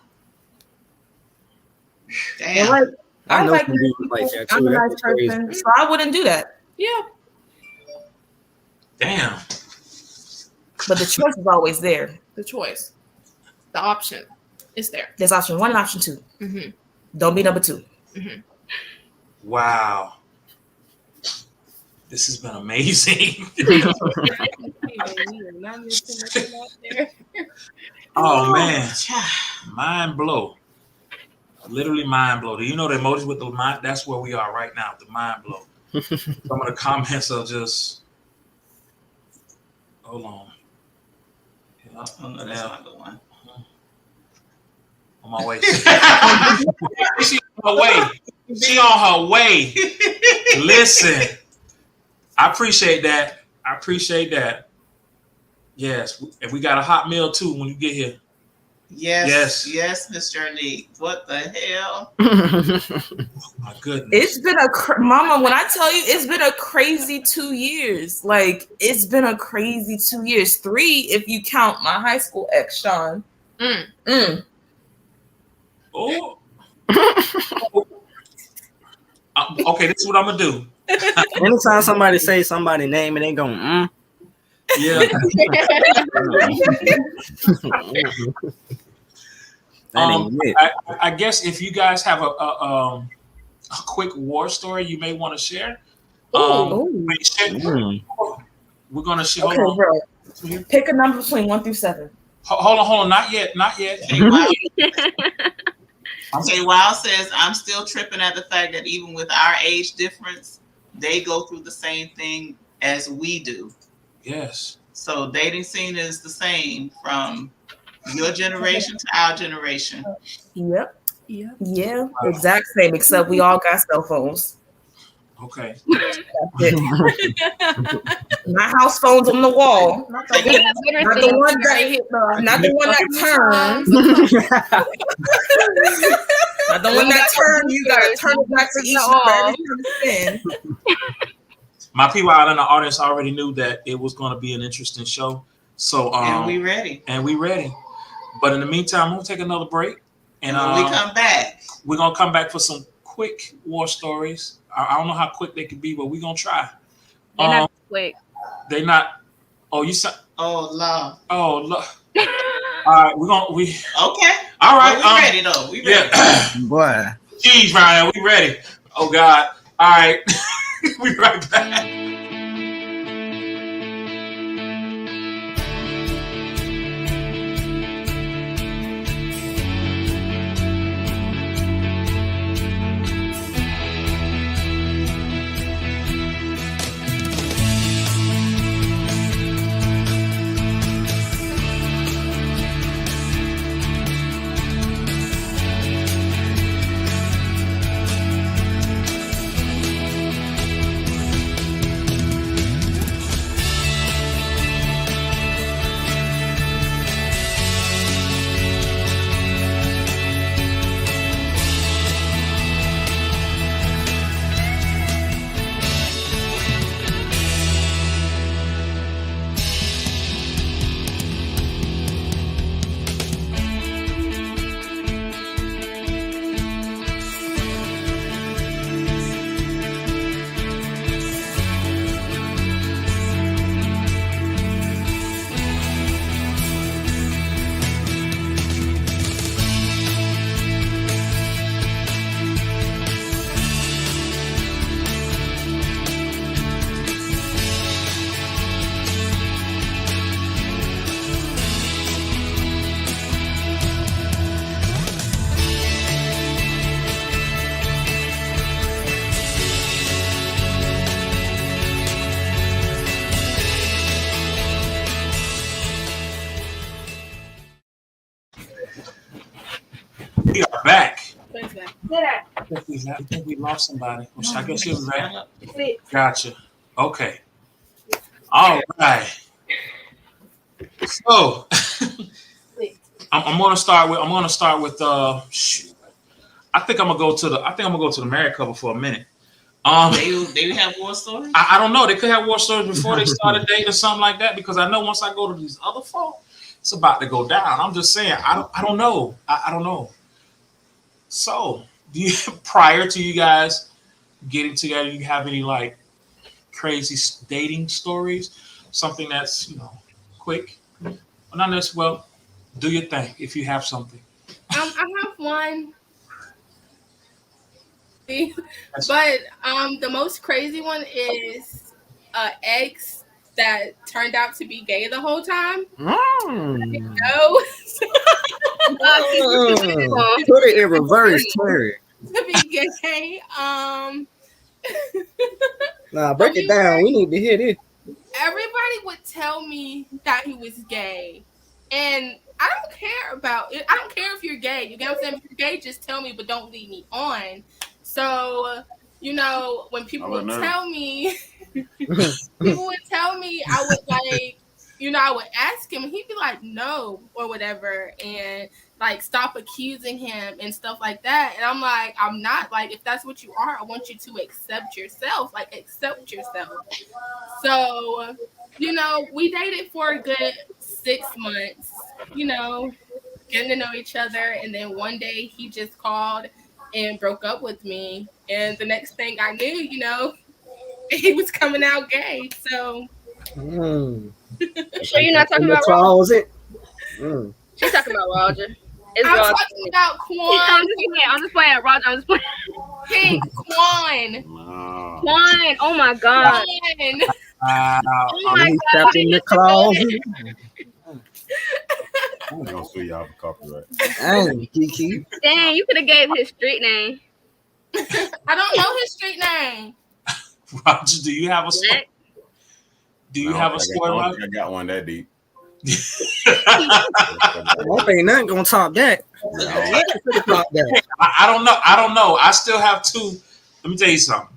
Damn. Like, I know like some people like that too. I'm a That's nice crazy. person, so I wouldn't do that. Yeah. Damn. But the choice is always there. The choice. The option is there. There's option 1 and option 2. Mm-hmm. Don't be number 2. Mm-hmm. Wow. This has been amazing. Oh man. Mind blow. Literally mind blow. Do you know the emojis with the mind? That's where we are right now. The mind blow. Some of the comments are just. Hold on. That's not the one. On my way. She on her way. She on her way. Listen. I appreciate that. Yes. And we got a hot meal too when you get here. Yes, Mr. Neat. What the hell? My goodness. It's been Mama, when I tell you, it's been a crazy 2 years. Like, it's been a crazy 2 years. 3 if you count my high school ex, Sean. Oh. Okay, this is what I'm gonna do. Anytime somebody say somebody's name and they go, Yeah. I guess if you guys have a quick war story you may want to share. We're gonna share. Okay, bro. Pick a number between 1 through 7. Hold on. Not yet. Wild says, I'm still tripping at the fact that even with our age difference, they go through the same thing as we do. Yes. So dating scene is the same from your generation to our generation. Yep. Yeah. Exact same, except we all got cell phones. Okay. Not house phones on the wall. Not the one that turns. Not the one that turns. You gotta turn it back to each other. My people out in the audience already knew that it was going to be an interesting show. So and we ready. But in the meantime, we'll take another break. And when we come back, we're gonna come back for some quick war stories. I don't know how quick they could be, but we're gonna try. They're not quick. They not. Oh, you said. Oh, love. Oh, look. All right, we. Okay. All right. Well, we ready though. We ready. boy. Jeez, Ryan, we ready. Oh God. All All right. We right back. We are back. I think we lost somebody. I guess you're back. Gotcha. Okay. All right. So I'm gonna start with shoot. I think I'm gonna go to the married couple for a minute. They have war stories? I don't know. They could have war stories before they started dating or something like that, because I know once I go to these other folk, it's about to go down. I'm just saying, I don't know. I don't know. So, do you prior to you guys getting together, you have any like crazy dating stories? Something that's quick. Well, not necessarily. Well, do your thing if you have something. I have one. But the most crazy one is ex that turned out to be gay the whole time. No. Put it in reverse, Terry. To be gay. Nah, break it down. We need to hear this. Everybody would tell me that he was gay. And I don't care about it. I don't care if you're gay. You get what I'm saying? If you're gay, just tell me, but don't lead me on. So, when people would tell me, I would like, I would ask him, and he'd be like, no, or whatever, and like stop accusing him and stuff like that. And I'm like, I'm not, like, if that's what you are, I want you to accept yourself. Like, accept yourself. So, we dated for a good 6 months, getting to know each other. And then one day he just called and broke up with me. And the next thing I knew, he was coming out gay. So. So you're not talking about Roger? She's talking about Roger. I'm talking about Quan. I'm just playing Roger. I'm just playing. Hey, Quan. Quan. Oh my God. Quan. Oh my God. In the closet. I'm gonna sue y'all for copyright. Dang, Kiki. Dang, you could have gave his street name. I don't know his street name. Roger, do you have a story? Do you have a story, Roger? I got one that deep. I ain't nothing gonna top that. I don't know. I don't know. I still have two. Let me tell you something.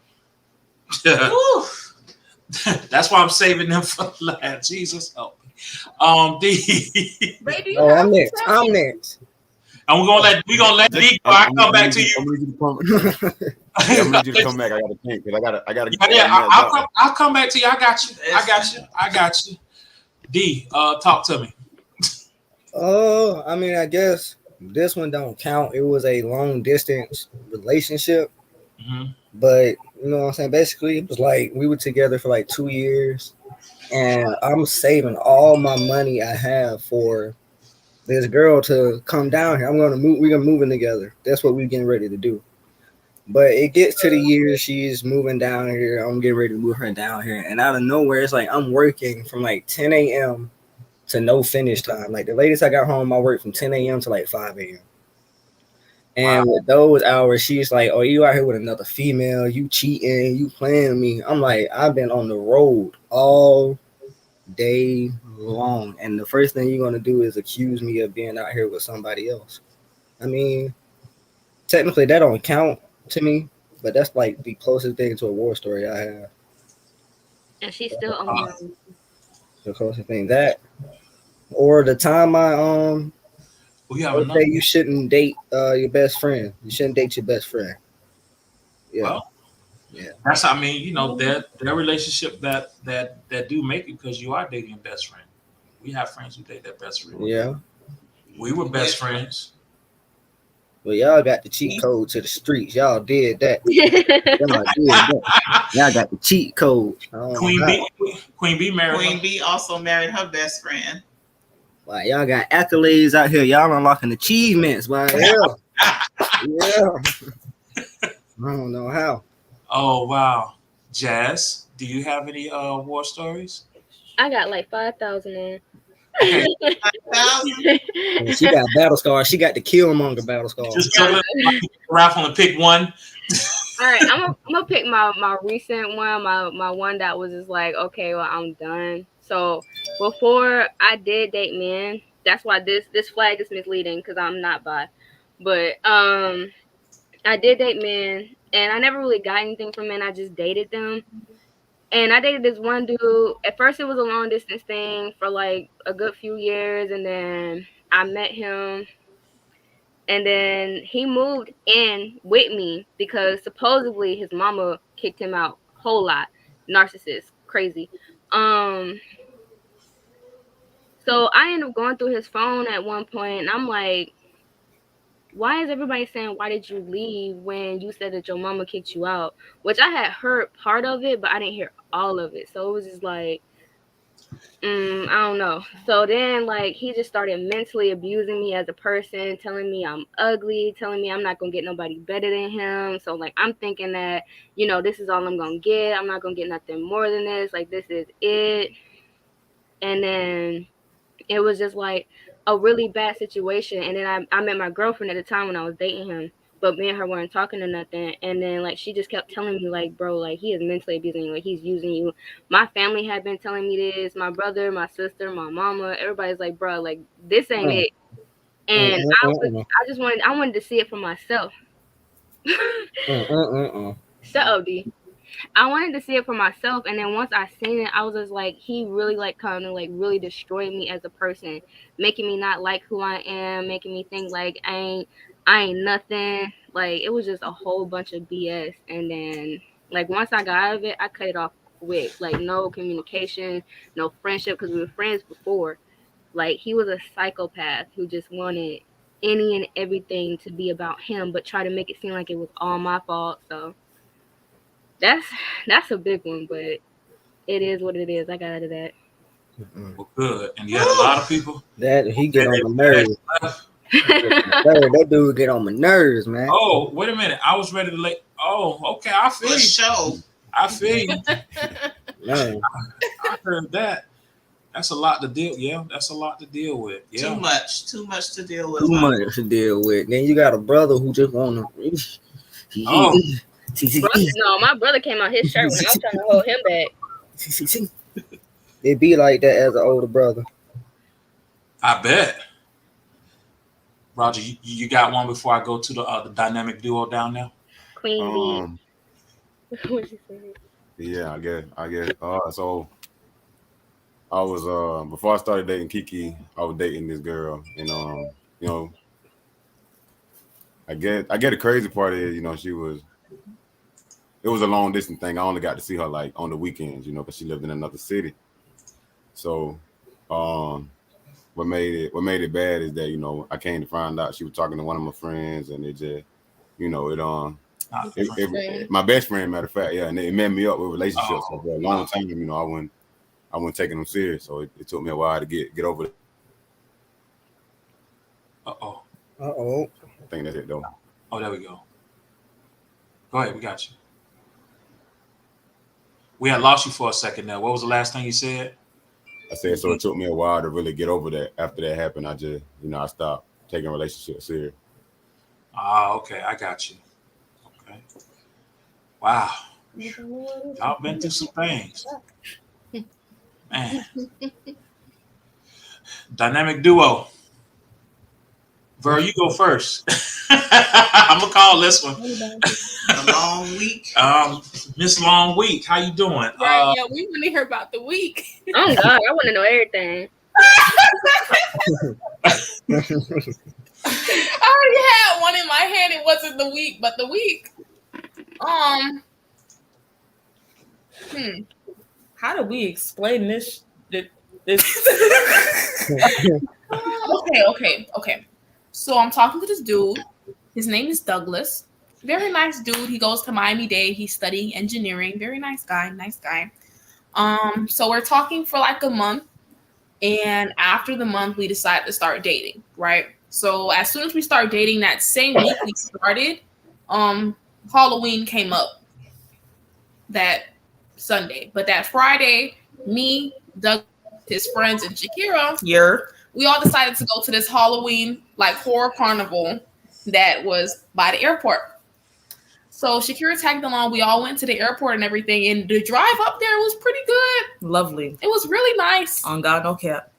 That's why I'm saving them for last. Jesus help me. I'm next. I'm next. And we're gonna let D go. I come back to you. I'm gonna need you to come back. I gotta think because I gotta. Yeah, I'll come back to you. I got you. D, talk to me. I mean, I guess this one don't count. It was a long distance relationship, but you know what I'm saying. Basically, it was like we were together for like 2 years, and I'm saving all my money I have for this girl to come down here. We're gonna move in together. That's what we're getting ready to do. But it gets to the year she's moving down here. I'm getting ready to move her down here, and out of nowhere, it's like I'm working from like 10 a.m. to no finish time. Like the latest I got home, I worked from 10 a.m. to like 5 a.m. And with those hours, she's like, "Oh, you out here with another female? You cheating? You playing me?" I'm like, "I've been on the road all day long, and the first thing you're gonna do is accuse me of being out here with somebody else." I mean, technically that don't count to me, but that's like the closest thing to a war story I have. And she's still on. The closest thing that, or the time We have they another. say you shouldn't date your best friend. You shouldn't date your best friend. Yeah. Well, yeah. That's I mean, their relationship that do make it because you are dating your best friend. We have friends who date their best friend. Yeah. We were best friends. Well, y'all got the cheat code to the streets. Y'all did that. Y'all did that. Y'all got the cheat code. Queen B married. Queen B also married her best friend. Wow, y'all got accolades out here. Y'all unlocking achievements. Wow, yeah. Yeah. I don't know how. Oh wow, Jazz, do you have any war stories? I got like 5,000 Okay. 5,000. She got battle scars. She got the Killmonger battle scars. Just raffle and pick one. All right, I'm gonna pick my recent one, my one that was just like, okay, well, I'm done. So before I did date men, that's why this flag is misleading because I'm not bi, but I did date men, and I never really got anything from men. I just dated them, and I dated this one dude. At first, it was a long distance thing for like a good few years, and then I met him. And then he moved in with me because supposedly his mama kicked him out. Whole lot. Narcissist. Crazy. So I ended up going through his phone at one point, and I'm like, why is everybody saying, why did you leave when you said that your mama kicked you out? Which I had heard part of it, but I didn't hear all of it. So it was just like, I don't know. So then, like, he just started mentally abusing me as a person, telling me I'm ugly, telling me I'm not gonna get nobody better than him. So, like, I'm thinking that, this is all I'm gonna get. I'm not gonna get nothing more than this. Like, this is it. And then it was just like a really bad situation. And then I met my girlfriend at the time when I was dating him, but me and her weren't talking or nothing. And then like she just kept telling me like, bro, like he is mentally abusing you, like he's using you. My family had been telling me this, my brother, my sister, my mama, everybody's like, bro, like this ain't it. And I wanted to see it for myself. Shut up, D. I wanted to see it for myself, and then once I seen it, I was just like, he really like kind of like really destroyed me as a person, making me not like who I am, making me think like I ain't nothing. Like it was just a whole bunch of BS. And then like once I got out of it, I cut it off quick. Like no communication, no friendship, because we were friends before. Like he was a psychopath who just wanted any and everything to be about him, but try to make it seem like it was all my fault. So that's a big one, but it is what it is. I got out of that. Well, good. And you had a lot of people that he get on my nerves. That dude get on my nerves, man. Oh, wait a minute. I was ready to lay. Oh, okay. I feel you. Show. I feel you. Man. I heard that. That's a lot to deal. Yeah, that's a lot to deal with. Yeah. Too much to deal with. Too much to deal with. Then you got a brother who just wanna. No, my brother came out his shirt when I was trying to hold him back. It be like that as an older brother. I bet. Roger, you got one before I go to the dynamic duo down there? Queen B. Yeah, I guess. So I was before I started dating Kiki, I was dating this girl, and I get the crazy part is, it was a long distance thing. I only got to see her like on the weekends, because she lived in another city. So, what made it bad is that I came to find out she was talking to one of my friends, and it just, my best friend, matter of fact, yeah, and it messed me up with relationships. So for a long time, I wasn't taking them serious. So it took me a while to get over it. Uh-oh. I think that's it though. Oh, there we go. Go ahead, we got you. We had lost you for a second there. What was the last thing you said? I said, so it took me a while to really get over that. After that happened, I just, I stopped taking relationships serious. Ah, okay, I got you. Okay. Wow. Y'all been through some things. Man. Dynamic duo. Ver, you go first. I'm gonna call this one. A long week. Miss Long Week, how you doing? Right, yeah, we want to hear about the week. Oh God, I want to know everything. I already had one in my head. It wasn't the week, but the week. How do we explain this? Okay. So I'm talking to this dude. His name is Douglas. Very nice dude. He goes to Miami-Dade. He's studying engineering. Very nice guy. So we're talking for like a month. And after the month, we decided to start dating, right? So as soon as we started dating, that same week we started, Halloween came up that Sunday. But that Friday, me, Doug, his friends, and Shakira, we all decided to go to this Halloween like horror carnival that was by the airport. So Shakira tagged along. We all went to the airport and everything. And the drive up there was pretty good. Lovely. It was really nice. On God, no cap.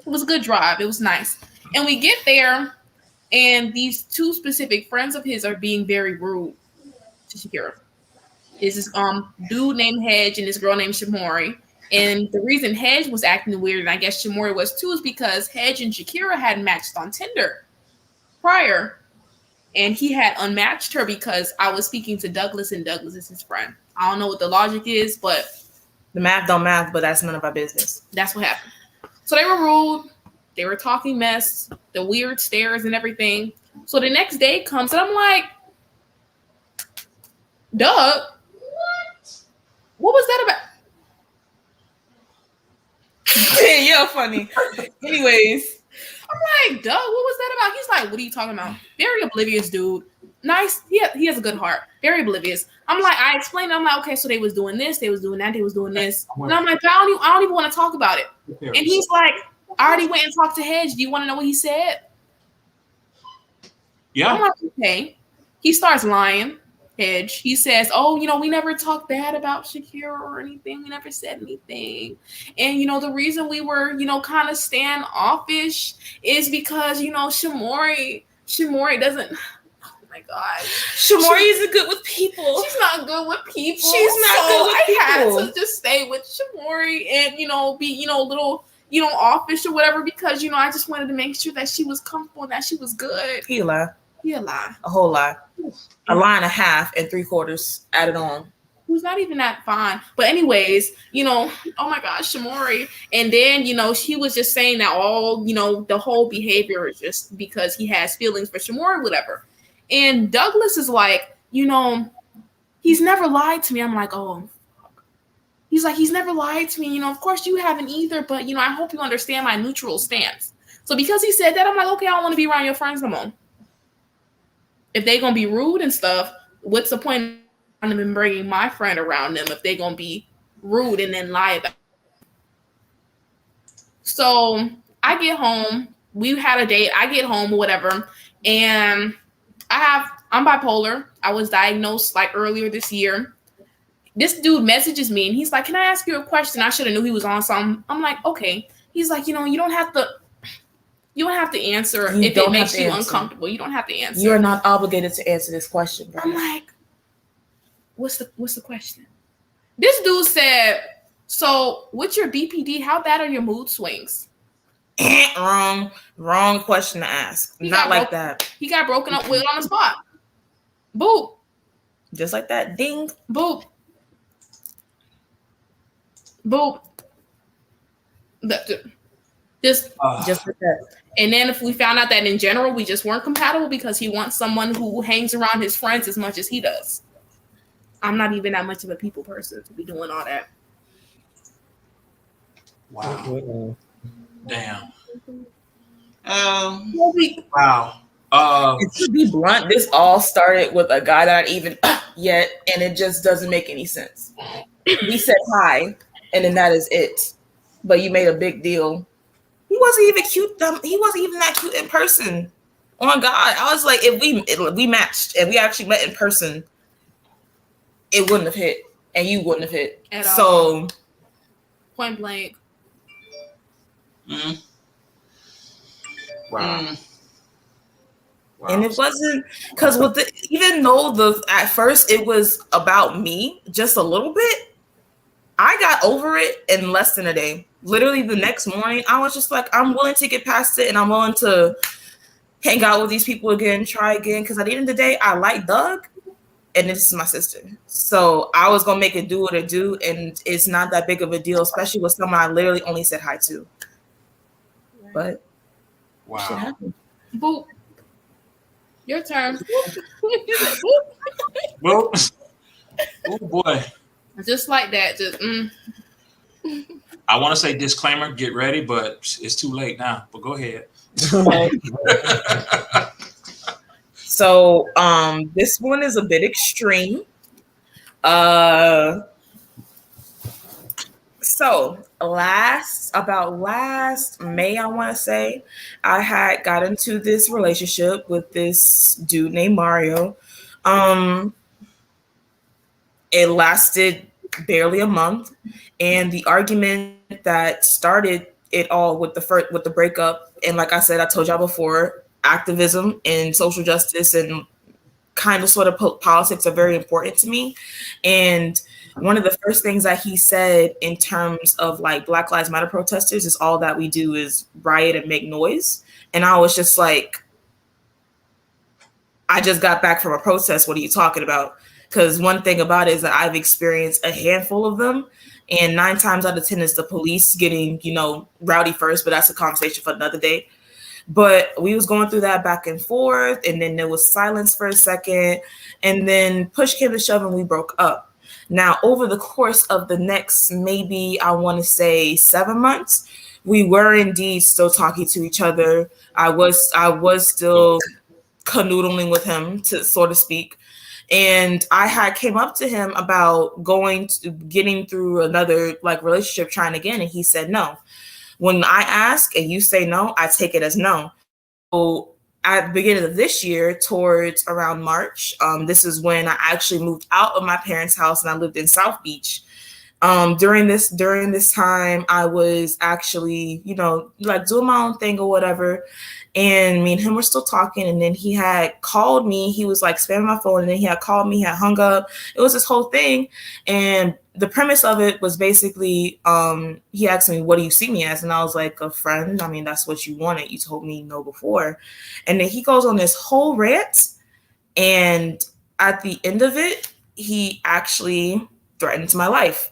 It was a good drive. It was nice. And we get there, and these two specific friends of his are being very rude to Shakira. Is this dude named Hedge and this girl named Shamori. And the reason Hedge was acting weird, and I guess Shamori was too, is because Hedge and Shakira had matched on Tinder prior. And he had unmatched her because I was speaking to Douglas, and Douglas is his friend. I don't know what the logic is, but the math don't math, but that's none of our business. That's what happened. So they were rude. They were talking mess, the weird stares and everything. So the next day comes, and I'm like, Doug, what was that about? Yeah, funny. Anyways, I'm like, Doug, what was that about? He's like, what are you talking about? Very oblivious dude. Nice. He has a good heart. Very oblivious. I'm like, I explained. I'm like, okay, so they was doing this, they was doing that, they was doing this. And I'm like, I don't even want to talk about it. And he's like, I already went and talked to Hedge. Do you want to know what he said? Yeah. I'm like, okay. He starts lying. Hedge. He says, oh, we never talked bad about Shakira or anything. We never said anything. And, the reason we were, kind of standoffish is because, Shamori doesn't, oh my God. Shamori isn't good with people. She's not good with people. She's not good with people. I had to just stay with Shamori and, be, a little, offish or whatever because, I just wanted to make sure that she was comfortable and that she was good. He a lie. A whole lie. A lie and a half and 3/4 added on. Who's not even that fine. But anyways, oh my gosh, Shamori. And then, she was just saying that all, the whole behavior is just because he has feelings for Shamori, whatever. And Douglas is like, he's never lied to me. I'm like, oh, fuck. He's like, he's never lied to me. Of course you haven't either, but, I hope you understand my neutral stance. So because he said that, I'm like, okay, I don't want to be around your friends no more. If they going to be rude and stuff, what's the point of them bringing my friend around them if they going to be rude and then lie about it? So I get home. We had a date. I get home or whatever. And I'm bipolar. I was diagnosed like earlier this year. This dude messages me and he's like, can I ask you a question? I should have knew he was on something. I'm like, okay. He's like, you don't have to answer if it makes you uncomfortable. You don't have to answer. You are not obligated to answer this question, bro. I'm like, what's the question? This dude said, so with your BPD, how bad are your mood swings? Wrong question to ask. Not like that. He got broken up with on the spot. Boop. Just like that. Ding. Boop. Boop. Just like that. And then if we found out that in general we just weren't compatible because he wants someone who hangs around his friends as much as he does. I'm not even that much of a people person to be doing all that. Wow. Damn. Wow. And to be blunt, this all started with a guy that I even yet, and it just doesn't make any sense. We said hi, and then that is it. But you made a big deal. He wasn't even cute. He wasn't even that cute in person. Oh my God. I was like, if we matched and we actually met in person, it wouldn't have hit. And you wouldn't have hit. At so all. Point blank. Wow. Wow. And it wasn't because even though at first it was about me just a little bit, I got over it in less than a day. Literally the next morning, I was just like, I'm willing to get past it and I'm willing to hang out with these people again, try again. Because at the end of the day, I like Doug and this is my sister. So I was going to make it do what it do. And it's not that big of a deal, especially with someone I literally only said hi to. But wow. Shit happened. Boop. Your turn. Boop. Oh boy. Just like that. I want to say disclaimer, get ready, but it's too late now. But go ahead. So this one is a bit extreme. So last May, I want to say, I had got into this relationship with this dude named Mario. It lasted barely a month, and the argument that started it all with the breakup, and like I said, I told y'all before, activism and social justice and kind of sort of politics are very important to me. And one of the first things that he said in terms of like Black Lives Matter protesters is all that we do is riot and make noise. And I was just like, I just got back from a protest. What are you talking about? Because one thing about it is that I've experienced a handful of them. And 9 times out of 10 is the police getting, rowdy first, but that's a conversation for another day. But we was going through that back and forth, and then there was silence for a second, and then push came to shove and we broke up. Now, over the course of the next, maybe I want to say 7 months, we were indeed still talking to each other. I was still canoodling with him, to so to speak. And I had came up to him about getting through another like relationship, trying again, and he said no. When I ask and you say no, I take it as no. So at the beginning of this year, towards around March, this is when I actually moved out of my parents' house and I lived in South Beach. During this time, I was actually, like doing my own thing or whatever. And me and him were still talking. And then he had called me. He was like spamming my phone. And then he had called me, he had hung up. It was this whole thing. And the premise of it was basically, he asked me, what do you see me as? And I was like, a friend. I mean, that's what you wanted. You told me no before. And then he goes on this whole rant. And at the end of it, he actually threatened my life.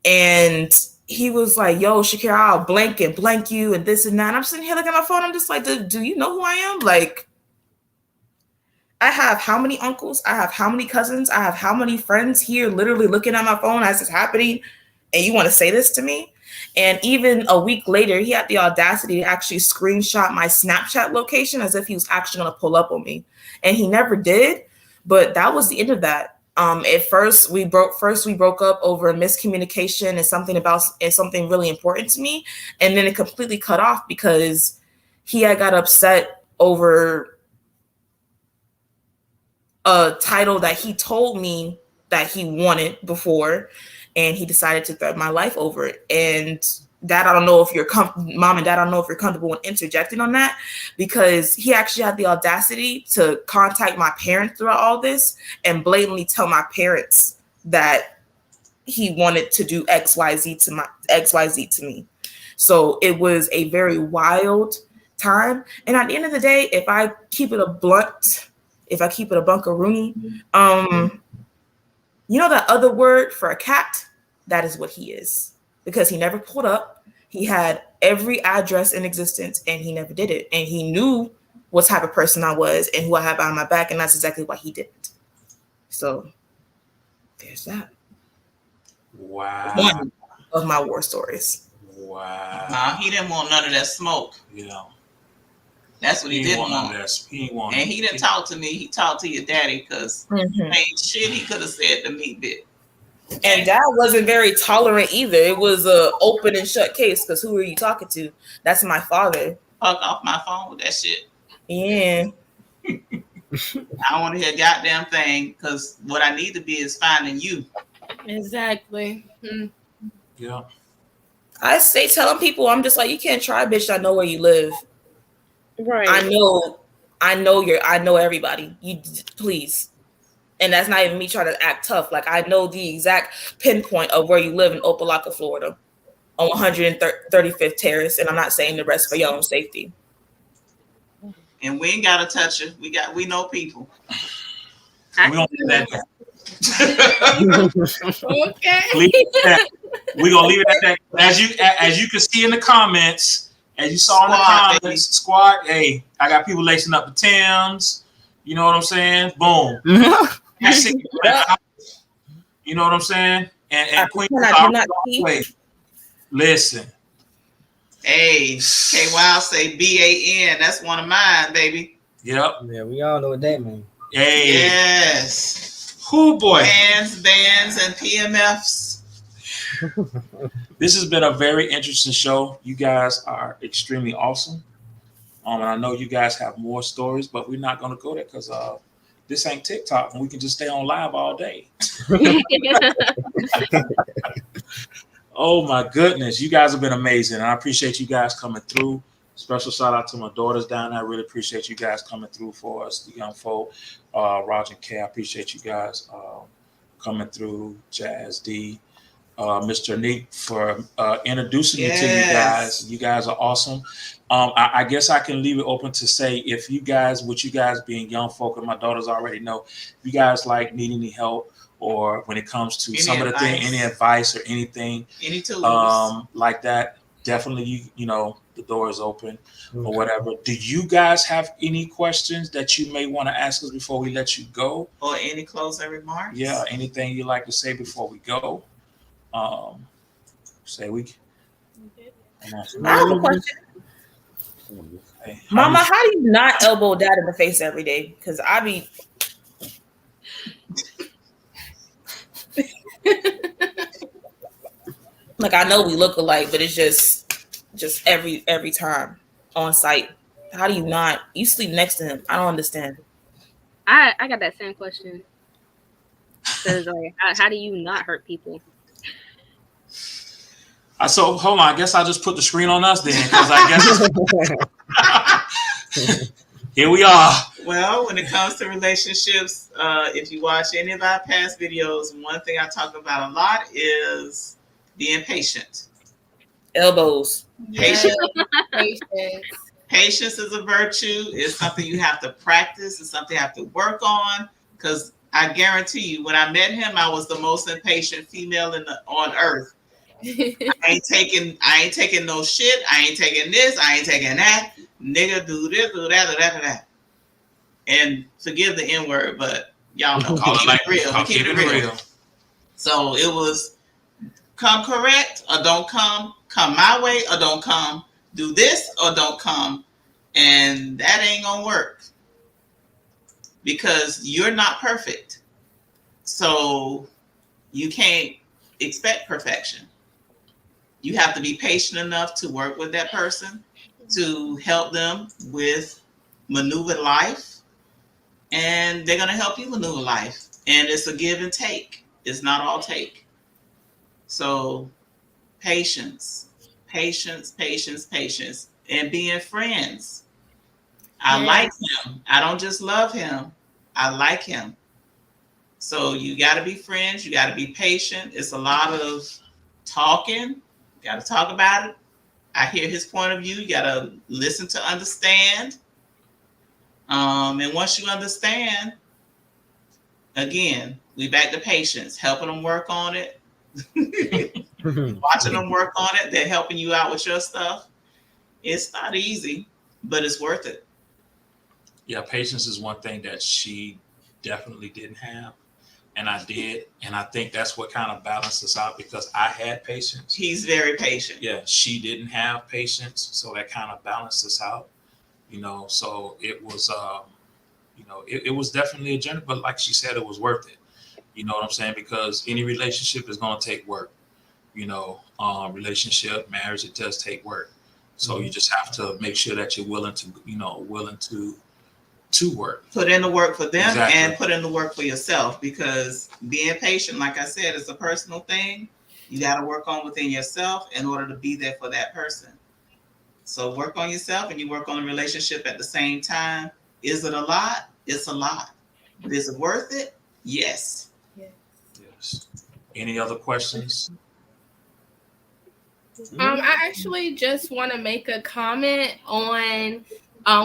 And he was like, yo, Shakira, I'll blank and blank you and this and that. And I'm sitting here looking at my phone. I'm just like, do you know who I am? Like, I have how many uncles? I have how many cousins? I have how many friends here literally looking at my phone as it's happening? And you want to say this to me? And even a week later, he had the audacity to actually screenshot my Snapchat location as if he was actually going to pull up on me. And he never did. But that was the end of that. At first we broke up over miscommunication and something really important to me. And then it completely cut off because he had got upset over a title that he told me that he wanted before, and he decided to threaten my life over it. And Dad, I don't know if Mom and Dad, I don't know if you're comfortable in interjecting on that, because he actually had the audacity to contact my parents throughout all this and blatantly tell my parents that he wanted to do XYZ to me. So it was a very wild time. And at the end of the day, if I keep it a bunkaroonie, that other word for a cat, that is what he is. Because he never pulled up. He had every address in existence and he never did it. And he knew what type of person I was and who I had behind my back. And that's exactly why he didn't. So there's that. Wow. One of my war stories. Wow. Nah, he didn't want none of that smoke. Yeah. That's what he didn't want. He ain't want. And he didn't talk to me. He talked to your daddy because ain't shit he could have said to me, bitch. And Dad wasn't very tolerant either. It was a open and shut case because who are you talking to? That's my father. Fuck off my phone with that shit. Yeah. I don't want to hear a goddamn thing because what I need to be is finding you. Exactly. Yeah. I stay telling people, I'm just like, you can't try, bitch. I know where you live. Right. I know everybody. You please. And that's not even me trying to act tough. Like I know the exact pinpoint of where you live in Opelika, Florida, on 135th Terrace, and I'm not saying the rest for your own safety. And we ain't gotta touch it. We know people. We don't do that. Okay. We're gonna leave it at that. As you can see in the comments, as you saw in the comments, squad, hey, I got people lacing up the Timbs. You know what I'm saying? Boom. That's it. You know what I'm saying? And Queen listen. Hey, K Wild say BAN. That's one of mine, baby. Yep. Yeah, we all know what that means. Hey. Yes. Who boy? Bands, and PMFs. This has been a very interesting show. You guys are extremely awesome. And I know you guys have more stories, but we're not going to go there because this ain't TikTok, and we can just stay on live all day. Oh my goodness, you guys have been amazing, and I appreciate you guys coming through. Special shout out to my daughters down there. I really appreciate you guys coming through for us, the young folk. Roger and Kay, I appreciate you guys coming through. Jazz D, Mr. Neat for introducing me to you guys. You guys are awesome. I guess I can leave it open to say if you guys, with you guys being young folk, and my daughters already know, if you guys like need any help, or when it comes to some of the things, any advice or anything, any tools like that, definitely you know the door is open or whatever. Do you guys have any questions that you may want to ask us before we let you go, or any closing remarks? Yeah, anything you like to say before we go? Say we. I have a question. Hey, Mama, how do you not elbow Dad in the face every day? Because I be. Like I know we look alike, but it's just every time on site. How do you not? You sleep next to him. I don't understand. I got that same question. Because like, how do you not hurt people? So hold on. I guess I'll just put the screen on us then, because I guess here we are. Well, when it comes to relationships, if you watch any of our past videos, one thing I talk about a lot is being patient. Elbows. Patience. Patience is a virtue. It's something you have to practice. It's something you have to work on. Because I guarantee you, when I met him, I was the most impatient female on earth. I ain't taking no shit. I ain't taking this. I ain't taking that. Nigga, do this, do that, do that, do that. And forgive the N word, but y'all know. Keep it real. So it was come correct or don't come my way or don't come, do this or don't come. And that ain't gonna work because you're not perfect. So you can't expect perfection. You have to be patient enough to work with that person, to help them with maneuver life, and they're going to help you maneuver life. And it's a give and take. It's not all take. So patience, and being friends. I like him. I don't just love him. I like him. So you got to be friends. You got to be patient. It's a lot of talking. Got to talk about it. I hear his point of view. You got to listen to understand. And once you understand, again, we back to patience, helping them work on it, watching them work on it. They're helping you out with your stuff. It's not easy, but it's worth it. Yeah, patience is one thing that she definitely didn't have. And I did. And I think that's what kind of balances out because I had patience. He's very patient. Yeah, she didn't have patience. So that kind of balances out. So it was, it was definitely a journey, but like she said, it was worth it. You know what I'm saying? Because any relationship is going to take work. Relationship, marriage, it does take work. So you just have to make sure that you're willing to work. Put in the work for them and put in the work for yourself, because being patient, like I said, is a personal thing. You got to work on within yourself in order to be there for that person. So work on yourself and you work on the relationship at the same time. Is it a lot? It's a lot. But is it worth it? Yes. Yes. Any other questions? I actually just want to make a comment on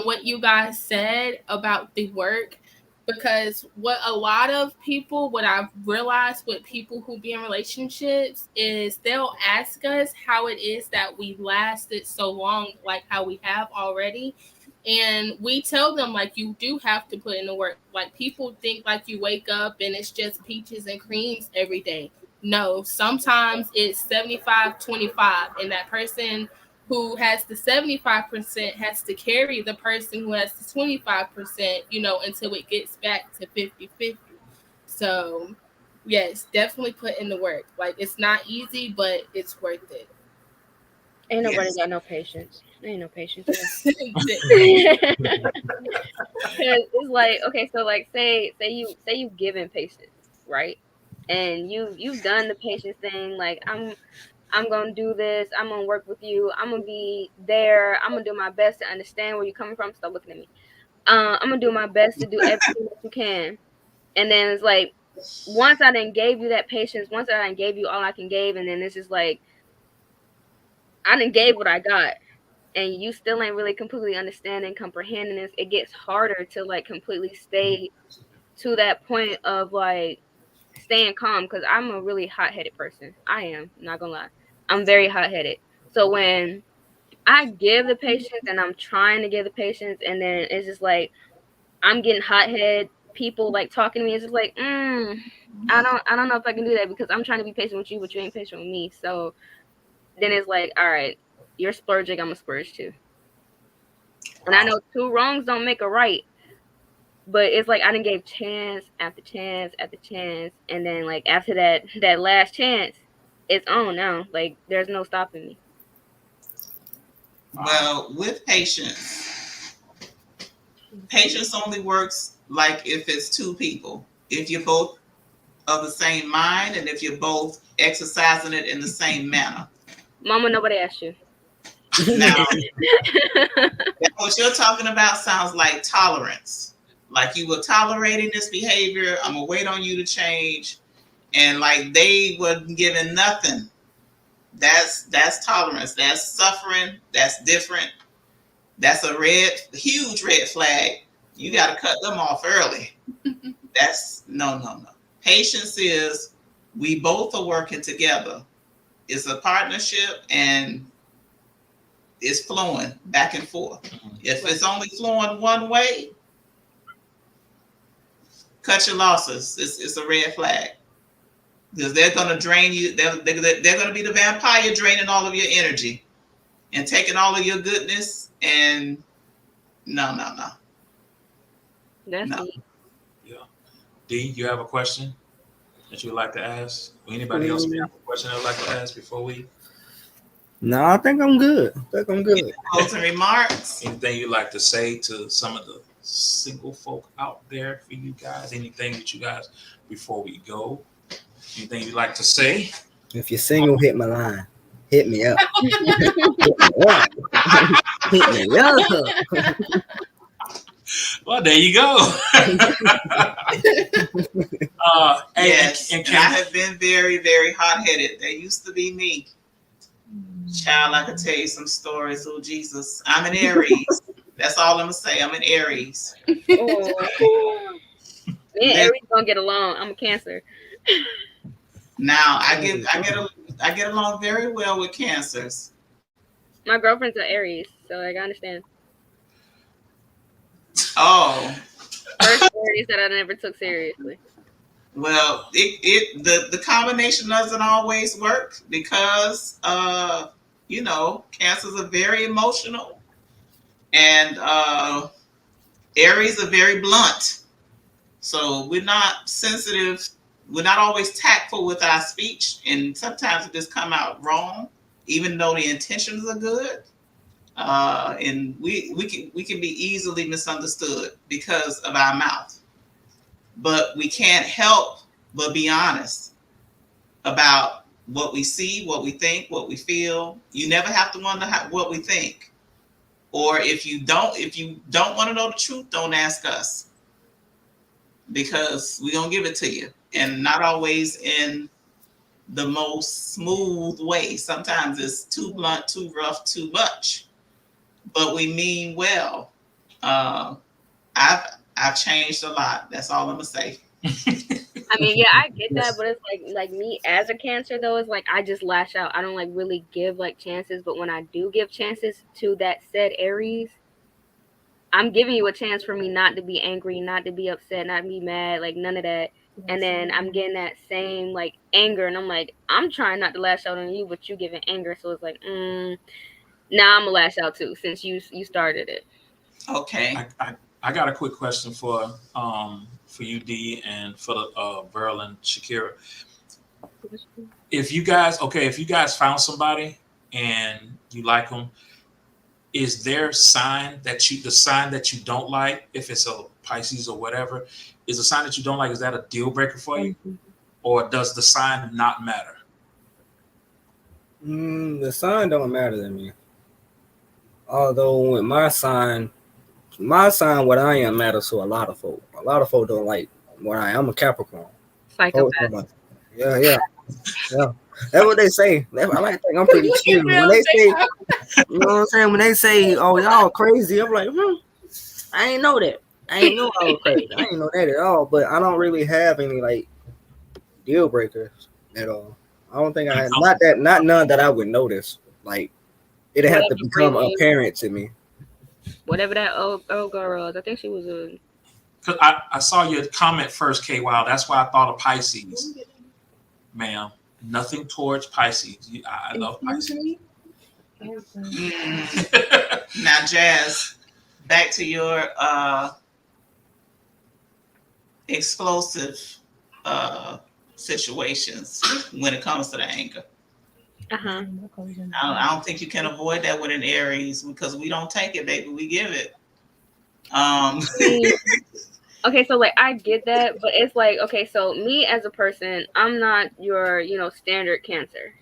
what you guys said about the work, because what I've realized with people who be in relationships is they'll ask us how it is that we lasted so long, like how we have already. And we tell them, like, you do have to put in the work. Like, people think like you wake up and it's just peaches and creams every day. No, sometimes it's 75-25, and that person who has the 75% has to carry the person who has the 25%, until it gets back to 50-50. So, yes, definitely put in the work. Like, it's not easy, but it's worth it. Ain't nobody got no patience. Ain't no patience. It's like, okay, so like say you've given patience, right? And you've done the patience thing, like I'm gonna do this, I'm gonna work with you, I'm gonna be there, I'm gonna do my best to understand where you're coming from. Stop looking at me. I'm gonna do my best to do everything that you can. And then it's like, once I done gave you that patience, once I done gave you all I can give, and then it's just like, I done gave what I got, and you still ain't really completely understanding, comprehending this, it gets harder to like completely stay to that point of like staying calm, because I'm a really hot-headed person. I am, not gonna lie. I'm very hot-headed. So when I give the patience and I'm trying to give the patience, and then it's just like I'm getting hot-headed, people like talking to me, it's just like, I don't know if I can do that, because I'm trying to be patient with you, but you ain't patient with me. So then it's like, all right, you're splurging, I'm a splurge too. And I know two wrongs don't make a right, but it's like I done gave chance after chance after chance, and then like after that last chance, it's on now. Like there's no stopping me. Well, with patience only works like if it's two people. If you're both of the same mind, and if you're both exercising it in the same manner. Mama, nobody asked you. Now, what you're talking about sounds like tolerance. Like you were tolerating this behavior. I'm gonna wait on you to change, and like they wasn't giving nothing. That's tolerance. That's suffering. That's different. That's a huge red flag. You got to cut them off early. That's no. Patience is we both are working together. It's a partnership, and it's flowing back and forth. If it's only flowing one way, cut your losses. It's a red flag, because they're going to drain you. They're going to be the vampire, draining all of your energy and taking all of your goodness. And no. That's no. deep. Yeah. D, you have a question that you would like to ask? Or anybody else may have a question they would like to ask before we? No, I think I'm good. Closing remarks. Anything you'd like to say to some of the single folk out there for you guys? Anything that you guys, before we go? Anything you'd like to say? If you're single, hit my line. Hit me up. Hit me up. Well, there you go. Yes, and I have been very, very hot-headed. That used to be me. Child, I could tell you some stories. Oh, Jesus. I'm an Aries. That's all I'm going to say. I'm an Aries. Oh. Me and Aries gonna get along. I'm a Cancer. Now, I get along very well with Cancers. My girlfriend's an Aries, so like, I understand. Oh. First Aries that I never took seriously. Well, the combination doesn't always work, because Cancers are very emotional, And Aries are very blunt. So we're not sensitive. We're not always tactful with our speech. And sometimes it just come out wrong, even though the intentions are good. And we can be easily misunderstood because of our mouth. But we can't help but be honest about what we see, what we think, what we feel. You never have to wonder what we think. Or if you don't want to know the truth, don't ask us, because we're gonna give it to you, and not always in the most smooth way. Sometimes it's too blunt, too rough, too much, but we mean well. I've changed a lot. That's all I'm gonna say. I mean, yeah, I get that, but it's like me as a Cancer though, it's like I just lash out. I don't like really give like chances, but when I do give chances to that said Aries, I'm giving you a chance for me not to be angry, not to be upset, not to be mad, like none of that. And then I'm getting that same like anger, and I'm like, I'm trying not to lash out on you, but you giving anger, so it's like, now I'm gonna lash out too, since you started it. Okay. I got a quick question for you, D, and for Verl and Shakira. If you guys found somebody and you like them, is there the sign that you don't like, if it's a Pisces or whatever, is the sign that you don't like, is that a deal breaker for you? Or does the sign not matter? The sign don't matter to me. Although with my sign, what I am matters to a lot of folk. A lot of folk don't like what I am. I'm a Capricorn. Psychopath. Yeah. That's what they say. I like to think I'm pretty chill. When they say, you know what I'm saying? When they say, "Oh, y'all crazy," I'm like, I ain't know that. I ain't know I was crazy. I ain't know that at all. But I don't really have any like deal breakers at all. I don't think I have not none that I would notice. Like it'd have to become apparent to me. Whatever that old girl was, I think she was a. Cause I saw your comment first, K. Wow, that's why I thought of Pisces, ma'am. Nothing towards Pisces. I love Pisces. Now, Jazz, back to your explosive situations when it comes to the anger. I don't think you can avoid that with an Aries, because we don't take it, baby. We give it. Okay, so like I get that, but it's like, okay, so me as a person, I'm not your, standard Cancer.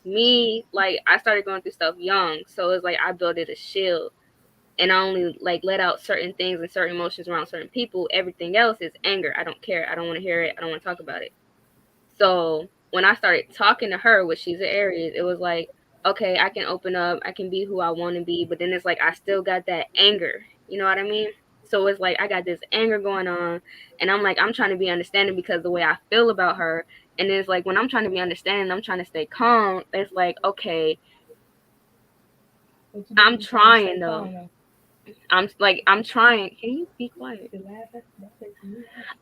Me, like I started going through stuff young, so it's like I built it a shield, and I only like let out certain things and certain emotions around certain people. Everything else is anger. I don't care. I don't want to hear it. I don't want to talk about it. So when I started talking to her, which she's an Aries, it was like, okay, I can open up. I can be who I want to be, but then it's like I still got that anger. You know what I mean? So it's like I got this anger going on, and I'm like, I'm trying to be understanding because the way I feel about her. And it's like when I'm trying to be understanding, I'm trying to stay calm. It's like, okay, I'm trying though. I'm trying. Can you be quiet?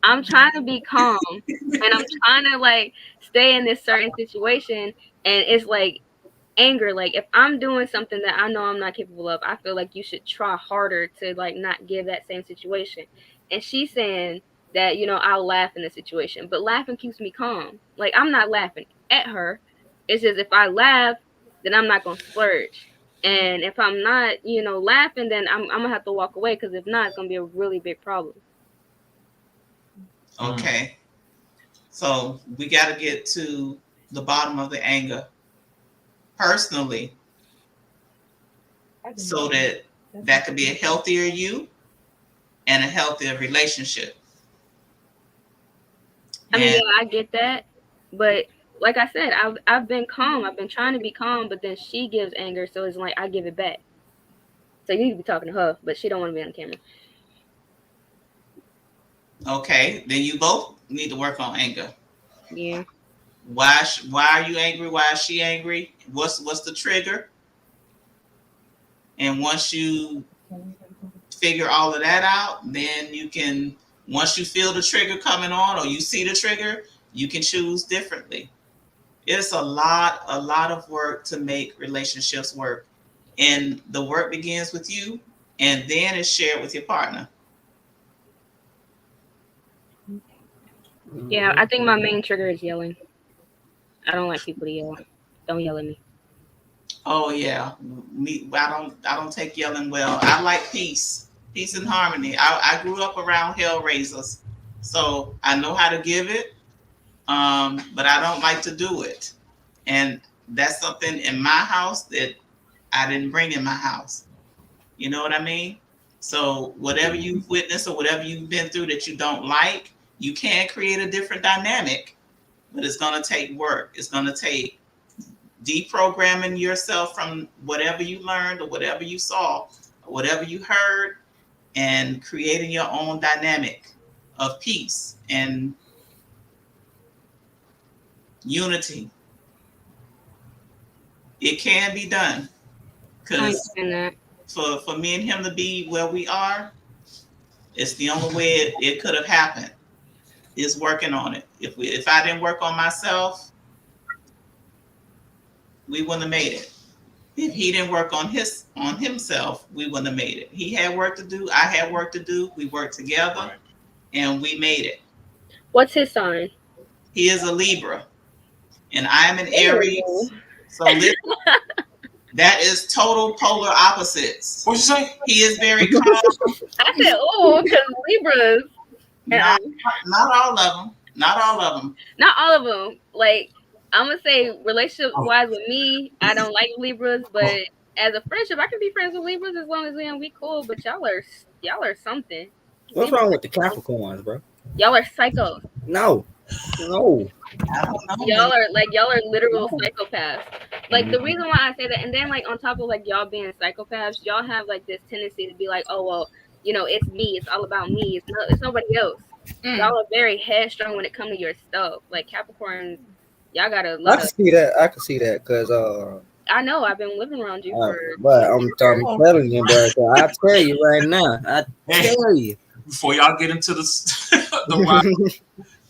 I'm trying to be calm, and I'm trying to like stay in this certain situation, and it's like anger. Like if I'm doing something that I know I'm not capable of, I feel like you should try harder to like not give that same situation. And she's saying that I'll laugh in the situation, but laughing keeps me calm. Like I'm not laughing at her. It's just if I laugh, then I'm not gonna splurge. And if I'm not, laughing, then I'm gonna have to walk away, because if not, it's gonna be a really big problem. Okay. So we got to get to the bottom of the anger personally, so that could be a healthier you and a healthier relationship. I mean, yeah, I get that, but like I said, I've been calm. I've been trying to be calm, but then she gives anger, so it's like I give it back. So you need to be talking to her, but she don't want to be on camera. Okay, then you both need to work on anger. Yeah. Why are you angry? Why is she angry? What's the trigger? And once you figure all of that out, then you can, once you feel the trigger coming on or you see the trigger, you can choose differently. It's a lot of work to make relationships work. And the work begins with you and then it's shared with your partner. Yeah, I think my main trigger is yelling. I don't like people to yell. Don't yell at me. Oh yeah, I don't take yelling well. I like peace and harmony. I grew up around hellraisers, so I know how to give it, but I don't like to do it. And that's something in my house that I didn't bring in my house. You know what I mean? So whatever you've witnessed or whatever you've been through that you don't like, you can create a different dynamic, but it's going to take work. It's going to take deprogramming yourself from whatever you learned or whatever you saw or whatever you heard, and creating your own dynamic of peace and unity. It can be done, because for me and him to be where we are, it's the only way it could have happened, is working on it. If I didn't work on myself, we wouldn't have made it. If he didn't work on himself, we wouldn't have made it. He had work to do. I had work to do. We worked together, and we made it. What's his sign? He is a Libra, and I am an Aries. So listen, that is total polar opposites. What'd you say? He is very calm. I said, oh, because Libras. Not all of them. Not all of them. Not all of them. Like, I'm gonna say, relationship-wise with me, I don't like Libras, but as a friendship, I can be friends with Libras as long as we cool. But y'all are something. What's wrong with the Capricorns, bro? Y'all are psychos. No. I don't know. Y'all are literal psychopaths. Like, the reason why I say that, and then like on top of like y'all being psychopaths, y'all have like this tendency to be like, oh well, it's me, it's all about me, it's nobody else. Y'all are very headstrong when it comes to your stuff. Like Capricorns, y'all got a lot. I can see that because I know I've been living around you but I'm telling you, bro. I tell you right now, before y'all get into the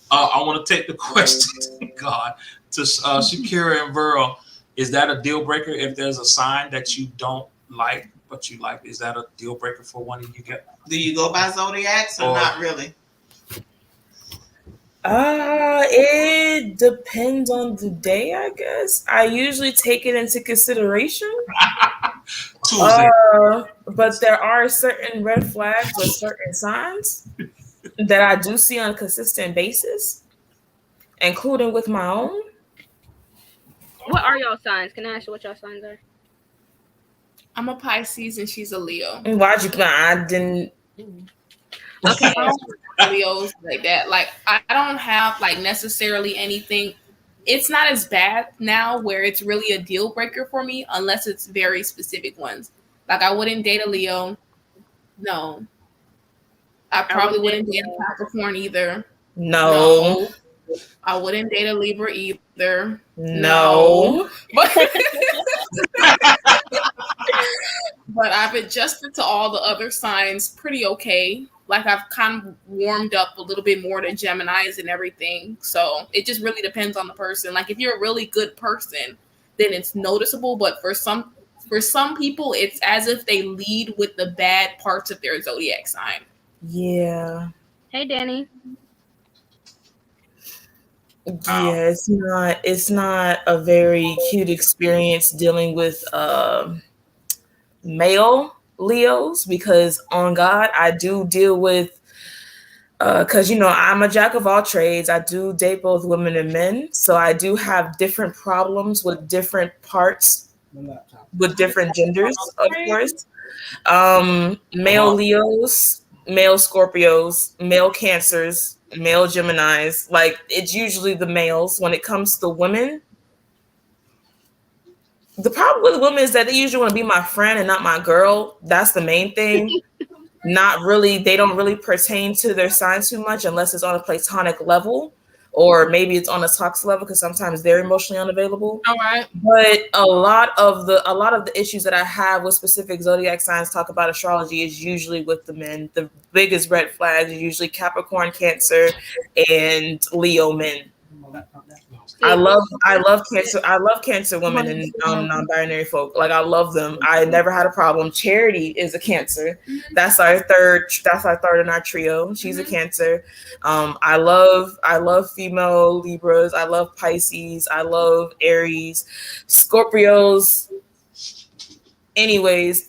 I want to take the question, God, to Shakira and Verl. Is that a deal breaker if there's a sign that you don't like, but you like? Is that a deal breaker for one of you guys? Do you go by zodiacs or not really? It depends on the day, I guess. I usually take it into consideration. But there are certain red flags or certain signs that I do see on a consistent basis, including with my own. What are y'all signs? Can I ask you what y'all signs are? I'm a Pisces and she's a Leo. And why'd you? I didn't. Okay. Leos like that. Like I don't have like necessarily anything. It's not as bad now where it's really a deal breaker for me unless it's very specific ones. Like I wouldn't date a Leo. No. I probably wouldn't date a Capricorn either. No. I wouldn't date a Libra either. No. But I've adjusted to all the other signs pretty okay. Like I've kind of warmed up a little bit more to Geminis and everything. So it just really depends on the person. Like if you're a really good person, then it's noticeable. But for some people, it's as if they lead with the bad parts of their zodiac sign. Yeah. Hey, Danny. Yeah, it's not a very cute experience dealing with male Leos, because on God, I do deal with because I'm a jack of all trades. I do date both women and men, so I do have different problems with different parts with different genders, of course. Male Leos, male Scorpios, male Cancers, male Geminis. Like, it's usually the males. When it comes to women, the problem with women is that they usually want to be my friend and not my girl. That's the main thing. Not really. They don't really pertain to their signs too much unless it's on a platonic level, or maybe it's on a toxic level because sometimes they're emotionally unavailable. All right. But a lot of the issues that I have with specific zodiac signs talk about astrology is usually with the men. The biggest red flags are usually Capricorn, Cancer, and Leo men. I love cancer. I love cancer women and non-binary folk. Like I love them. I never had a problem. Charity is a cancer. That's our third. That's our third in our trio. She's a cancer. I love female Libras. I love Pisces. I love Aries, Scorpios. Anyways,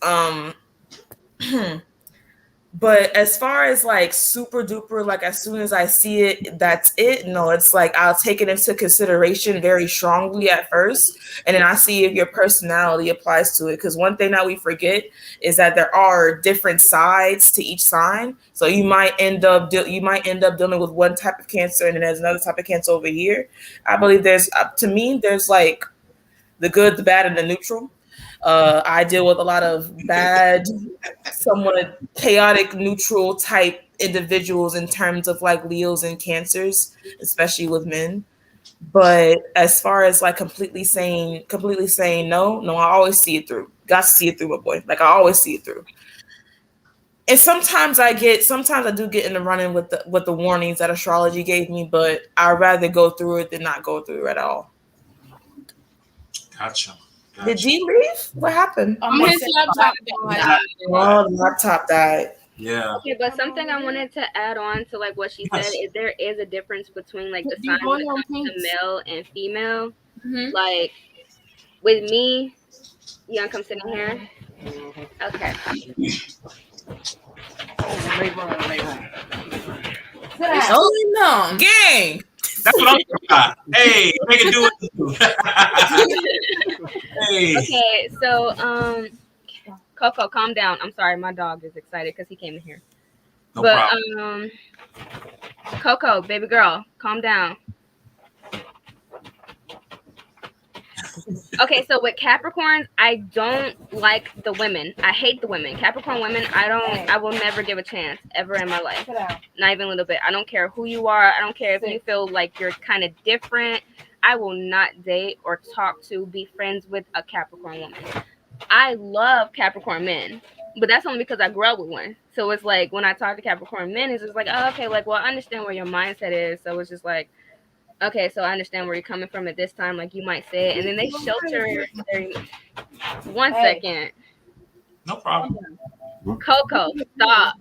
but as far as like super duper, like as soon as I see it, that's it. No, it's like I'll take it into consideration very strongly at first, and then I see if your personality applies to it. Because one thing that we forget is that there are different sides to each sign. So you might end up dealing with one type of cancer, and then there's another type of cancer over here. I believe there's there's like the good, the bad, and the neutral. I deal with a lot of bad, somewhat chaotic, neutral type individuals in terms of like Leos and Cancers, especially with men. But as far as like completely saying no, I always see it through. Got to see it through, my boy. Like I always see it through. And sometimes I do get in the running with the warnings that astrology gave me, but I'd rather go through it than not go through it at all. Gotcha. Did G leave? What happened? His laptop died. Oh, the laptop died. Yeah. Okay, but something I wanted to add on to like what she said is there is a difference between like the signs when it comes to male and female. Like with me, you wanna come sit in here? Okay. Oh no, gang. That's what I'm talking about. Hey, make it do it. Hey. Okay, so Coco, calm down. I'm sorry, my dog is excited because he came in here. No problem. Coco, baby girl, calm down. Okay, so with Capricorns, I don't like the women. I hate the women. Capricorn women, I will never give a chance ever in my life. Not even a little bit. I don't care who you are. I don't care if you feel like you're kind of different. I will not date or talk to, be friends with a Capricorn woman. I love Capricorn men, but that's only because I grew up with one. So it's like when I talk to Capricorn men, it's just like, oh, okay, like, well, I understand where your mindset is. So it's just like, okay, so I understand where you're coming from at this time. Like you might say it, and then they shelter their... One second. No problem. Coco, stop.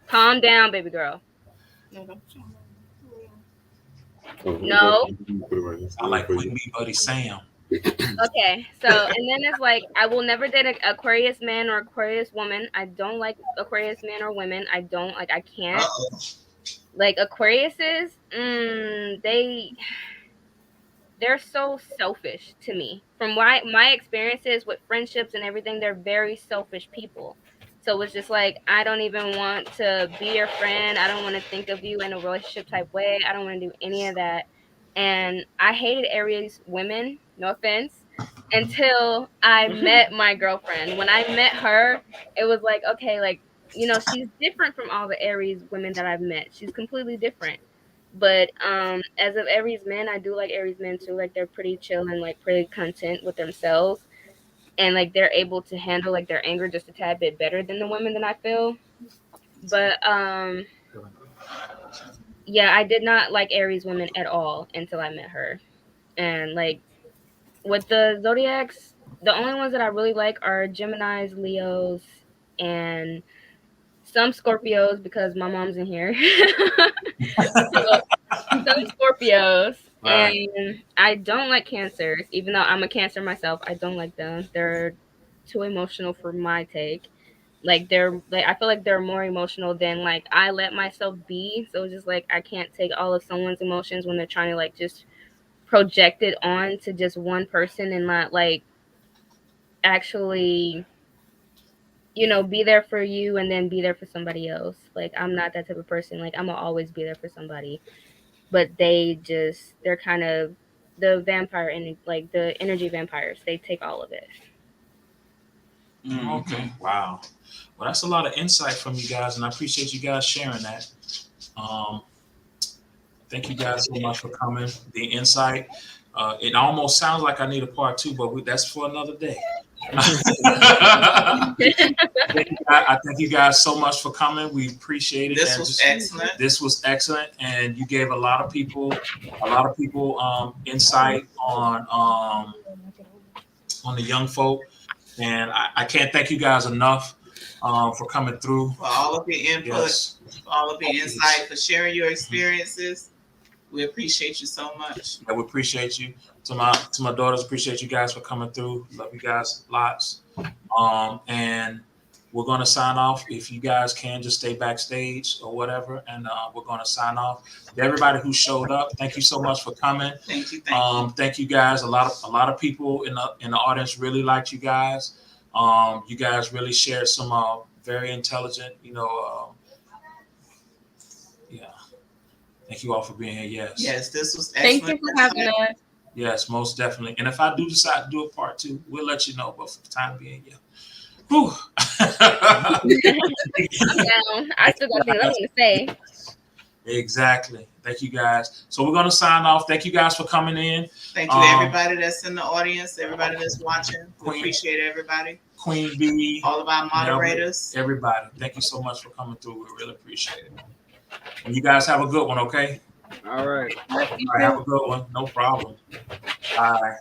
Calm down, baby girl. No. I like with me, buddy Sam. Okay, so and then it's like I will never date an Aquarius man or Aquarius woman. I don't like Aquarius men or women. I don't like. I can't. Like Aquariuses, they're so selfish to me. From my experiences with friendships and everything, they're very selfish people. So it's just like I don't even want to be your friend. I don't want to think of you in a relationship type way. I don't want to do any of that. And I hated Aries women, no offense, until I met my girlfriend. When I met her, it was like, okay, like, you know, she's different from all the Aries women that I've met. She's completely different. But as of Aries men, I do like Aries men too. Like they're pretty chill and like pretty content with themselves. And like they're able to handle like their anger just a tad bit better than the women that I feel. But yeah, I did not like Aries women at all until I met her. And like with the zodiacs, the only ones that I really like are Geminis, Leos, and some Scorpios because my mom's in here. So, some Scorpios. Right. And I don't like Cancers, even though I'm a Cancer myself. I don't like them. They're too emotional for my take. Like they're like I feel like they're more emotional than like I let myself be. So it's just like I can't take all of someone's emotions when they're trying to like just project it on to just one person and not like actually, you know, be there for you and then be there for somebody else. Like I'm not that type of person. Like I'm gonna always be there for somebody. But they're kind of the vampire and like the energy vampires. They take all of it. Okay. Wow. Well, that's a lot of insight from you guys, and I appreciate you guys sharing that. Thank you guys so much for coming. The insight. It almost sounds like I need a part two, but that's for another day. I thank you guys so much for coming. We appreciate it. This was excellent. This was excellent, and you gave a lot of people insight on the young folk, and I can't thank you guys enough for coming through. For all of your input, yes. for all of your insight, for sharing your experiences. We appreciate you so much. Yeah, we appreciate you. To my daughters, appreciate you guys for coming through. Love you guys lots. And we're gonna sign off. If you guys can just stay backstage or whatever, and we're gonna sign off. To everybody who showed up, thank you so much for coming. Thank you. Thank you guys. A lot of people in the audience really liked you guys. You guys really shared some very intelligent, yeah. Thank you all for being here. Yes. Yes, this was excellent. Thank you for having us. Yes, most definitely. And if I do decide to do a part 2, we'll let you know. But for the time being, yeah. Whew. I still got things I want to say. Exactly. Thank you guys. So we're gonna sign off. Thank you guys for coming in. Thank you, everybody that's in the audience, everybody that's watching. We appreciate everybody. Queen B, all of our moderators, everybody. Thank you so much for coming through. We really appreciate it. And you guys have a good one, okay? All right. All right, have a good one. No problem. Bye.